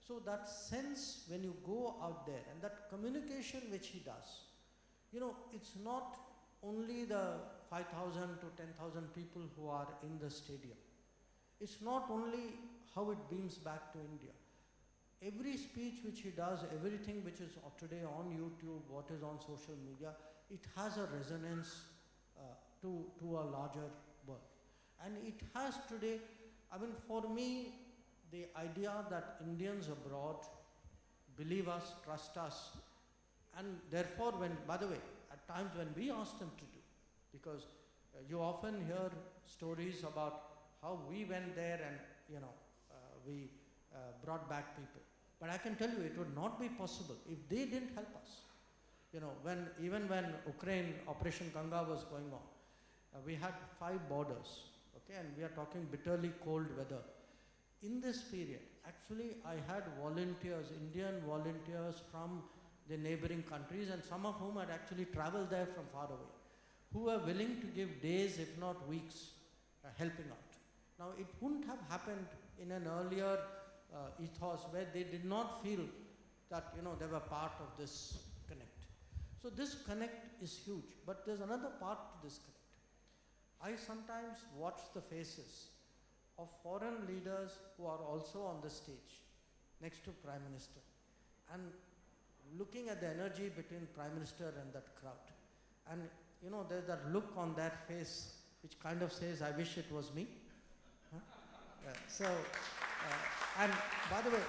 Speaker 5: So that sense when you go out there and that communication which he does, you know, it's not only the 5,000 to 10,000 people who are in the stadium. It's not only how it beams back to India. Every speech which he does, everything which is today on YouTube, what is on social media, it has a resonance to a larger world. And it has today, I mean, for me, the idea that Indians abroad believe us, trust us, and therefore by the way, at times when we ask them to do, because you often hear stories about how we went there and, you know, we brought back people. But I can tell you it would not be possible if they didn't help us. You know, even when Ukraine, Operation Ganga was going on, we had 5 borders, okay, and we are talking bitterly cold weather. In this period, actually I had volunteers, Indian volunteers from the neighboring countries, and some of whom had actually traveled there from far away, who were willing to give days, if not weeks, helping out. Now, it wouldn't have happened in an earlier ethos where they did not feel that, you know, they were part of this connect. So this connect is huge, but there's another part to this connect. I sometimes watch the faces of foreign leaders who are also on the stage next to Prime Minister, and looking at the energy between Prime Minister and that crowd. And you know, there's that look on that face which kind of says, I wish it was me. Huh? And by the way,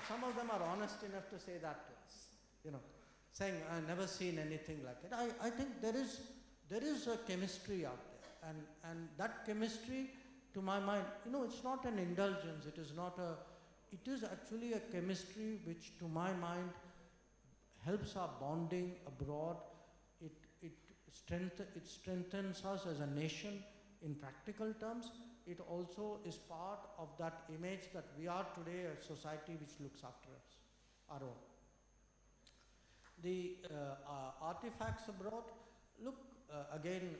Speaker 5: some of them are honest enough to say that to us, you know, saying, I've never seen anything like it. I think there is a chemistry out there, and that chemistry, to my mind, you know, it's not an indulgence, it is actually a chemistry which, to my mind, helps our bonding abroad. It strengthens us as a nation in practical terms. It also is part of that image that we are today a society which looks after us, our own. The artifacts abroad, look, again,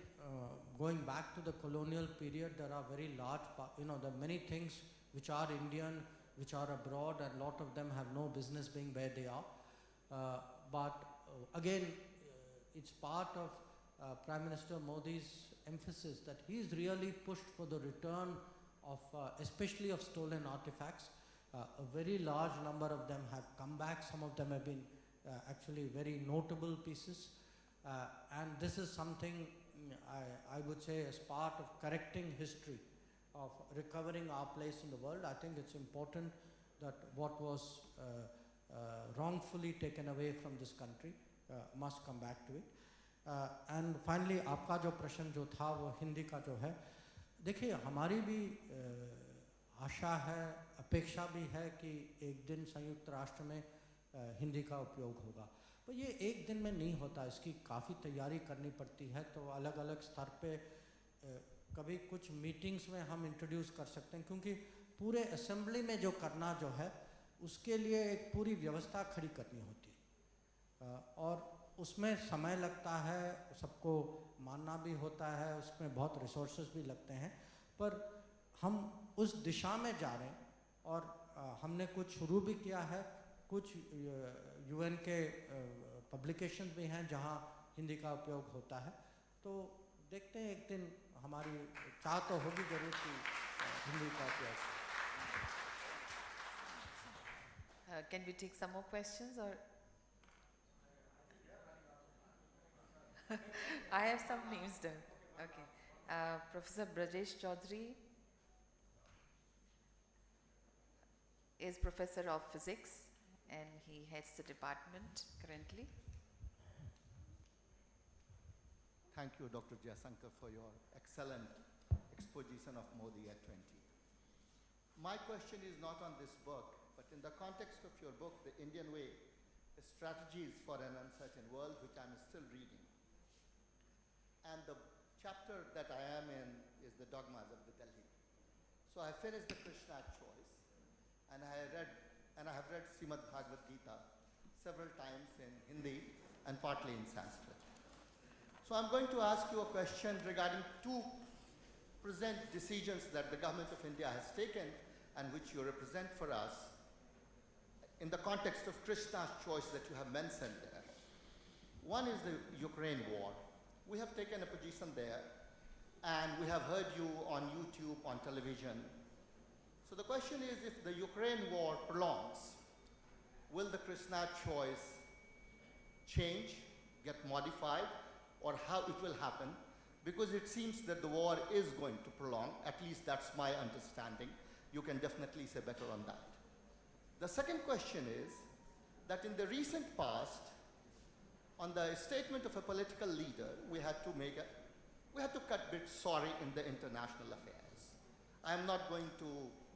Speaker 5: going back to the colonial period, there are very large, there are many things which are Indian, which are abroad, and a lot of them have no business being where they are. But again, it's part of Prime Minister Modi's emphasis that he's really pushed for the return of, especially of stolen artifacts. A very large number of them have come back. Some of them have been actually very notable pieces. And this is something I would say as part of correcting history, of recovering our place in the world. I think it's important that what was wrongfully taken away from this country must come back to it. And finally, आपका जो प्रश्न जो था वो हिंदी का जो है, देखिए हमारी भी आशा है, अपेक्षा भी है कि एक दिन संयुक्त राष्ट्र में हिंदी का उपयोग होगा, पर ये एक दिन में नहीं होता, इसकी काफ़ी तैयारी करनी पड़ती है। तो अलग अलग स्तर पे कभी कुछ मीटिंग्स में हम इंट्रोड्यूस कर सकते हैं, क्योंकि पूरे असेंबली में जो करना जो है उसके लिए एक पूरी व्यवस्था खड़ी करनी होती है, और उसमें समय लगता है, सबको मानना भी होता है, उसमें बहुत रिसोर्सेज भी लगते हैं, पर हम उस दिशा में जा रहे हैं। और हमने कुछ शुरू भी किया है, कुछ यूएन के पब्लिकेशंस भी हैं जहां हिंदी का उपयोग होता है। तो देखते हैं, एक दिन हमारी चाह तो होगी जरूर कि हिंदी का उपयोग।
Speaker 1: Can we take some more questions, or I have some names done. Okay. Professor Rajesh Chaudhary is Professor of Physics and he heads the department currently.
Speaker 13: Thank you, Dr. Jayasankar, for your excellent exposition of Modi at 20. My question is not on this book, but in the context of your book, The Indian Way, Strategies for an Uncertain World, which I'm still reading. And the chapter that I am in is the dogmas of the Delhi. So I finished the Krishna choice, and I have read Srimad Bhagavad Gita several times in Hindi and partly in Sanskrit. So I'm going to ask you a question regarding two present decisions that the government of India has taken and which you represent for us in the context of Krishna's choice that you have mentioned there. One is the Ukraine war. We have taken a position there, and we have heard you on YouTube, on television. So the question is, if the Ukraine war prolongs, will the Krishna choice change, get modified, or how it will happen? Because it seems that the war is going to prolong, at least that's my understanding. You can definitely say better on that. The second question is that in the recent past, on the statement of a political leader, we had to cut a bit sorry in the international affairs. I am not going to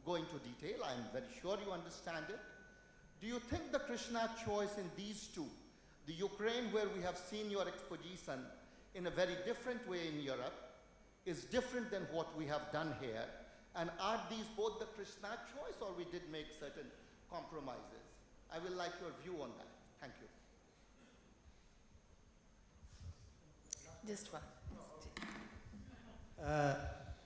Speaker 13: go into detail. I am very sure you understand it. Do you think the Krishna choice in these two, the Ukraine where we have seen your exposition in a very different way in Europe, is different than what we have done here? And are these both the Krishna choice, or we did make certain compromises? I will like your view on that. Thank you.
Speaker 1: Just one.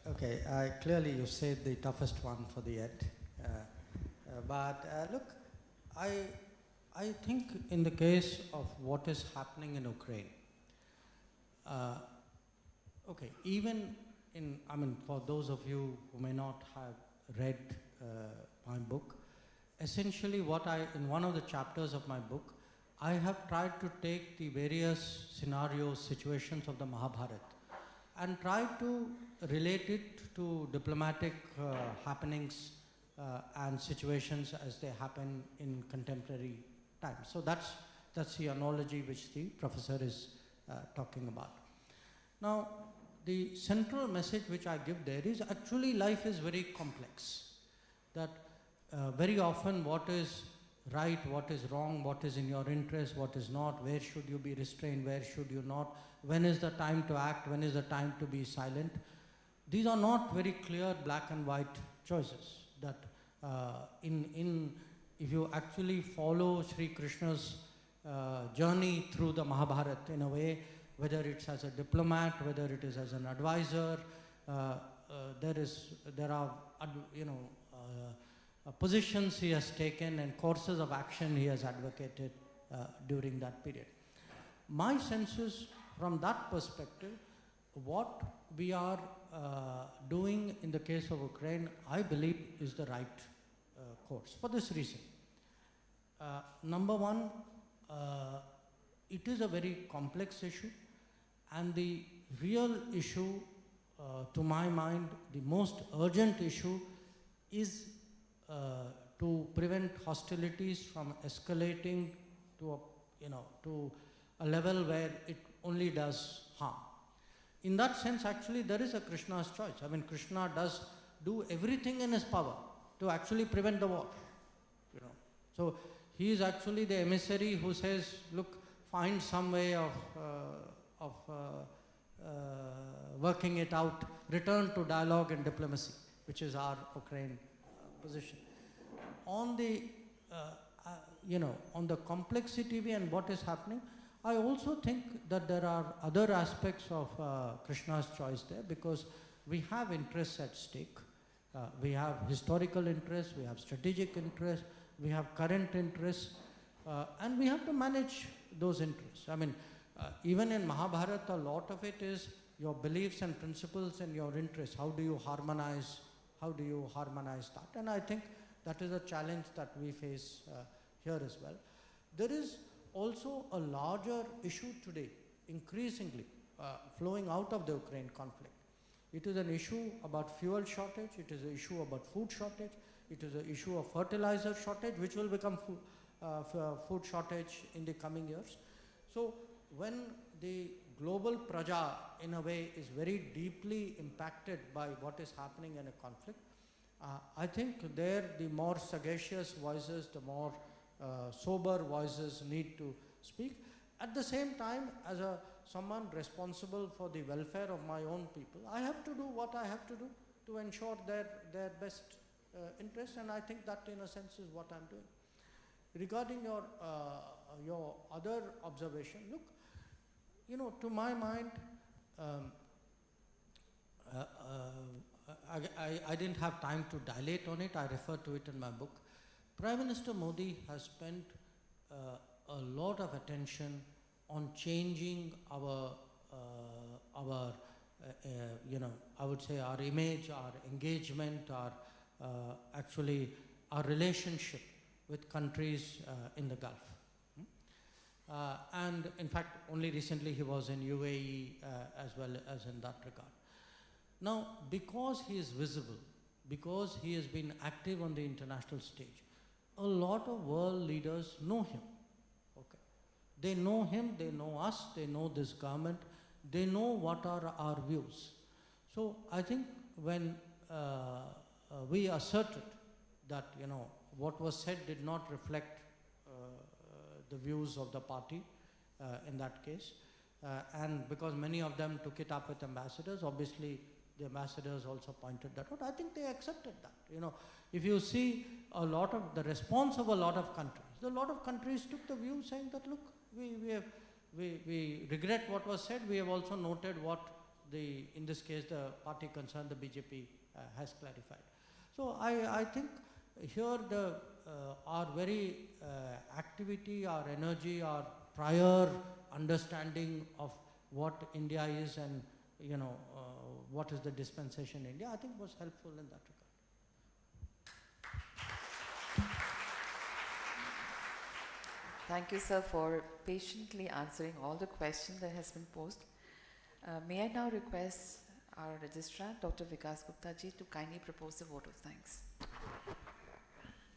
Speaker 5: Okay, clearly you saved the toughest one for the end. But look, I think in the case of what is happening in Ukraine, okay, even in, I mean, for those of you who may not have read my book, essentially what in one of the chapters of my book, I have tried to take the various scenarios, situations of the Mahabharata and try to relate it to diplomatic happenings and situations as they happen in contemporary times. So that's the analogy which the professor is talking about. Now, the central message which I give there is actually life is very complex. That very often what is right, what is wrong, what is in your interest, what is not, where should you be restrained, where should you not, when is the time to act, when is the time to be silent. These are not very clear black and white choices. That if you actually follow Sri Krishna's journey through the Mahabharata in a way, whether it's as a diplomat, whether it is as an advisor, there are positions he has taken and courses of action he has advocated during that period. My sense is, from that perspective, what we are doing in the case of Ukraine, I believe is the right course for this reason. Number one, it is a very complex issue, and the real issue, to my mind, the most urgent issue is to prevent hostilities from escalating to a level where it only does harm. In that sense, actually, there is a Krishna's choice. I mean, Krishna does do everything in his power to actually prevent the war. So he is actually the emissary who says, look, find some way of working it out, return to dialogue and diplomacy, which is our Ukraine position. On the on the complexity and what is happening, I also think that there are other aspects of Krishna's choice there, because we have interests at stake. We have historical interests, we have strategic interests, we have current interests, and we have to manage those interests. I mean, even in Mahabharata, a lot of it is your beliefs and principles and your interests. How do you harmonize that? And I think that is a challenge that we face here as well. There is also a larger issue today, increasingly flowing out of the Ukraine conflict. It is an issue about fuel shortage, it is an issue about food shortage, it is an issue of fertilizer shortage, which will become food shortage in the coming years. So when the global praja, in a way, is very deeply impacted by what is happening in a conflict, I think there the more sagacious voices, the more sober voices need to speak. At the same time, as someone responsible for the welfare of my own people, I have to do what I have to do to ensure their best interests, and I think that in a sense is what I'm doing. Regarding your other observation, look, to my mind, I didn't have time to dilate on it. I refer to it in my book. Prime Minister Modi has spent a lot of attention on changing our I would say our image, our engagement, actually our relationship with countries in the Gulf. And in fact, only recently he was in UAE as well as in that regard. Now, because he is visible, because he has been active on the international stage, a lot of world leaders know him. Okay, they know him, they know us, they know this government, they know what are our views. So I think when we asserted that what was said did not reflect the views of the party in that case, and because many of them took it up with ambassadors, obviously the ambassadors also pointed that out. I think they accepted that. If you see a lot of the response of a lot of countries took the view saying that, look, we regret what was said. We have also noted what in this case, the party concerned, the BJP, has clarified. So I think here our very activity, our energy, our prior understanding of what India is and what is the dispensation in India, I think was helpful in that regard.
Speaker 1: Thank you, sir, for patiently answering all the questions that has been posed. May I now request our registrar, Dr. Vikas Gupta ji, to kindly propose a vote of thanks.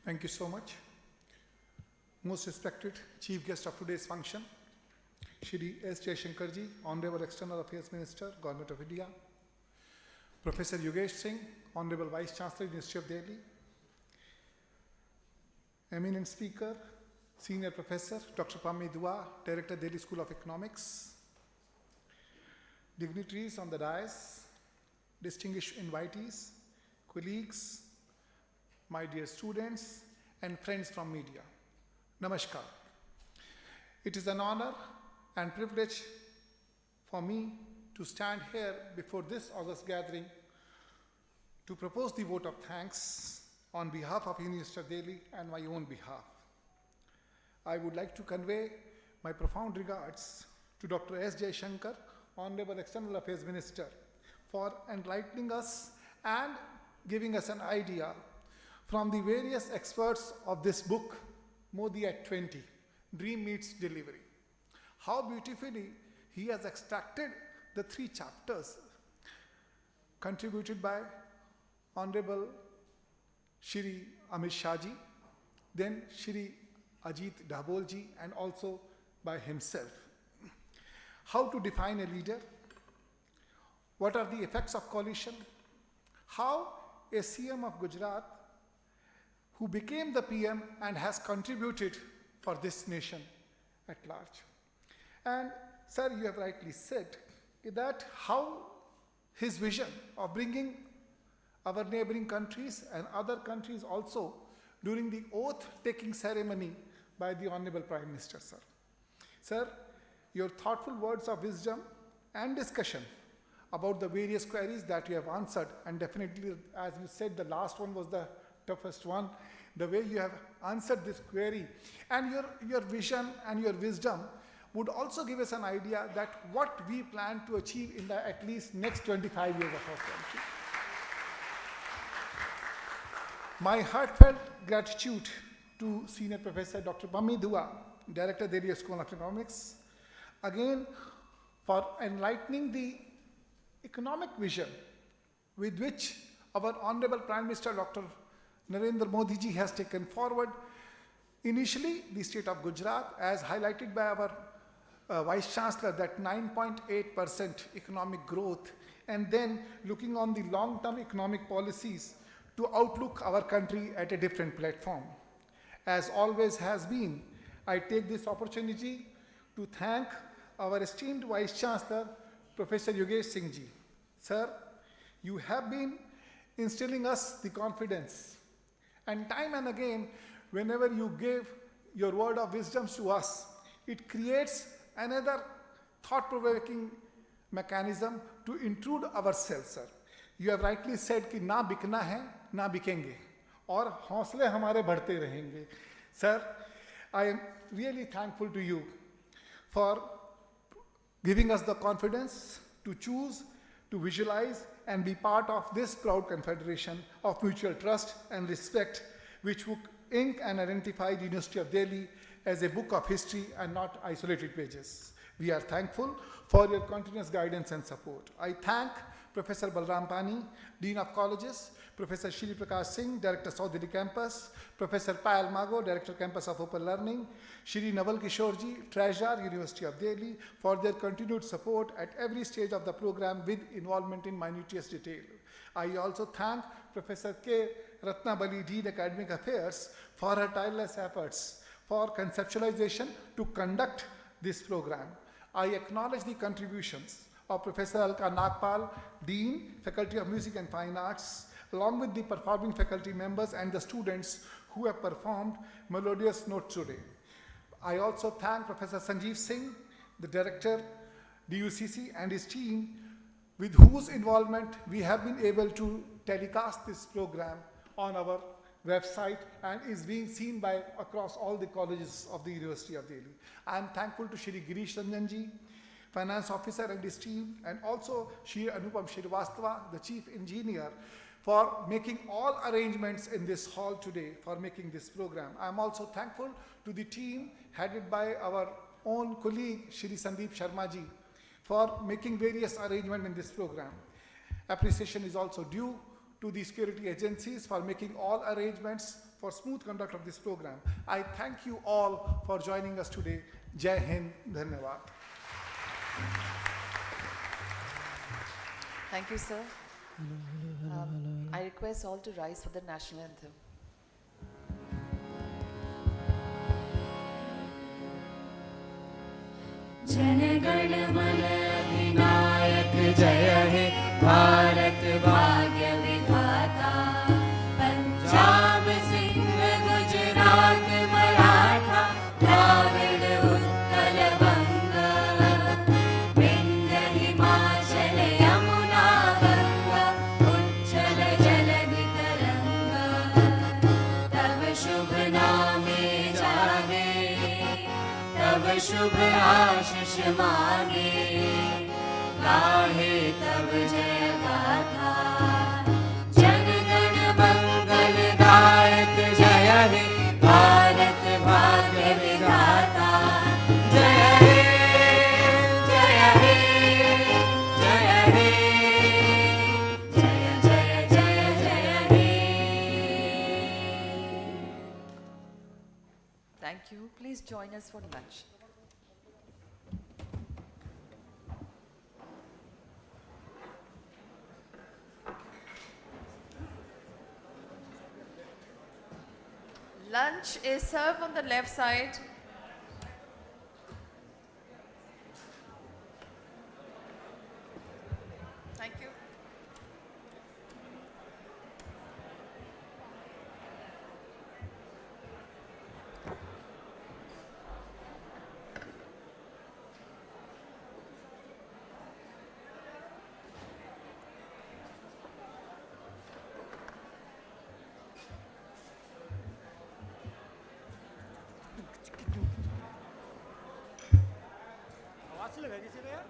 Speaker 14: Thank you so much. Most respected Chief Guest of today's function, Shri S. Jaishankar ji, Honorable External Affairs Minister, Government of India, Professor Yogesh Singh, Honorable Vice Chancellor, University of Delhi, Eminent Speaker, Senior Professor Dr. Pammi Dua, Director, Delhi School of Economics, dignitaries on the dais, distinguished invitees, colleagues, my dear students, and friends from media. Namaskar. It is an honor and privilege for me to stand here before this august gathering to propose the vote of thanks on behalf of University of Delhi and my own behalf. I would like to convey my profound regards to Dr. S. Jaishankar, Honorable External Affairs Minister, for enlightening us and giving us an idea from the various experts of this book, Modi at 20, Dream Meets Delivery. How beautifully he has extracted the 3 chapters contributed by Honorable Shri Amit Shah ji, then Shri Ajit Dabol ji, and also by himself. How to define a leader? What are the effects of coalition? How a CM of Gujarat, who became the PM and has contributed for this nation at large. And sir, you have rightly said that how his vision of bringing our neighboring countries and other countries also during the oath-taking ceremony by the Honorable Prime Minister, sir. Sir, your thoughtful words of wisdom and discussion about the various queries that you have answered, and definitely, as you said, the last one was the toughest one, the way you have answered this query, and your vision and your wisdom would also give us an idea that what we plan to achieve in the at least next 25 years of our country. My heartfelt gratitude to Senior Professor Dr. Pammi Dua, Director, Delhi School of Economics, again for enlightening the economic vision with which our Honorable Prime Minister Dr. Narendra Modi ji has taken forward initially the state of Gujarat, as highlighted by our Vice Chancellor, that 9.8% economic growth, and then looking on the long-term economic policies to outlook our country at a different platform. As always has been, I take this opportunity to thank our esteemed Vice Chancellor, Professor Yogesh Singh ji. Sir, you have been instilling us the confidence, and time and again, whenever you give your word of wisdom to us, it creates another thought-provoking mechanism to intrude ourselves, sir. You have rightly said कि ना बिकना है, ना बिकेंगे, और हौसले हमारे बढ़ते रहेंगे. Sir, I am really thankful to you for giving us the confidence to choose, to visualize, and be part of this proud confederation of mutual trust and respect, which would ink and identify the University of Delhi as a book of history and not isolated pages. We are thankful for your continuous guidance and support. I thank Professor Balram Pani, Dean of Colleges, Professor Shri Prakash Singh, Director South Delhi Campus, Professor Payal Mago, Director Campus of Open Learning, Shri Naval Kishorji, Treasurer, University of Delhi, for their continued support at every stage of the program with involvement in minutious detail. I also thank Professor K. Ratnabali, Dean Academic Affairs, for her tireless efforts for conceptualization to conduct this program. I acknowledge the contributions of Professor Alka Nagpal, Dean, Faculty of Music and Fine Arts, along with the performing faculty members and the students who have performed melodious notes today. I also thank Professor Sanjeev Singh, the Director, DUCC, and his team, with whose involvement we have been able to telecast this program on our website and is being seen by across all the colleges of the University of Delhi. I am thankful to Shri Girish Ranjan ji, Finance Officer and his team, and also Shri Anupam Shrivastava, the Chief Engineer, for making all arrangements in this hall today, for making this program. I am also thankful to the team headed by our own colleague, Shri Sandeep Sharma ji, for making various arrangements in this program. Appreciation is also due to the security agencies for making all arrangements for smooth conduct of this program. I thank you all for joining us today. Jai Hind, Dhanyavad.
Speaker 1: Thank you, sir. I request all to rise for the national anthem.
Speaker 2: Jana Gana मन अधिनायक जय हे भारत भाग्य विधाता पंजाब सिंध गुजरात मराठा द्राविड़ उत्कल बंग विंध्य हिमाचल यमुना गंगा उच्चल जलधि तरंग तब शुभ नामे जागे तब शुभ आशीष मांगे गाहे तब जय गाथा जन गण मंगल दायक जय हे भारत भाग्य विधाता जय हे जय हे जय हे जय जय जय जय हे
Speaker 1: Thank you. Please join us for lunch. Lunch is served on the left side. Thank you.
Speaker 15: आवाज से लगा किसी ने यार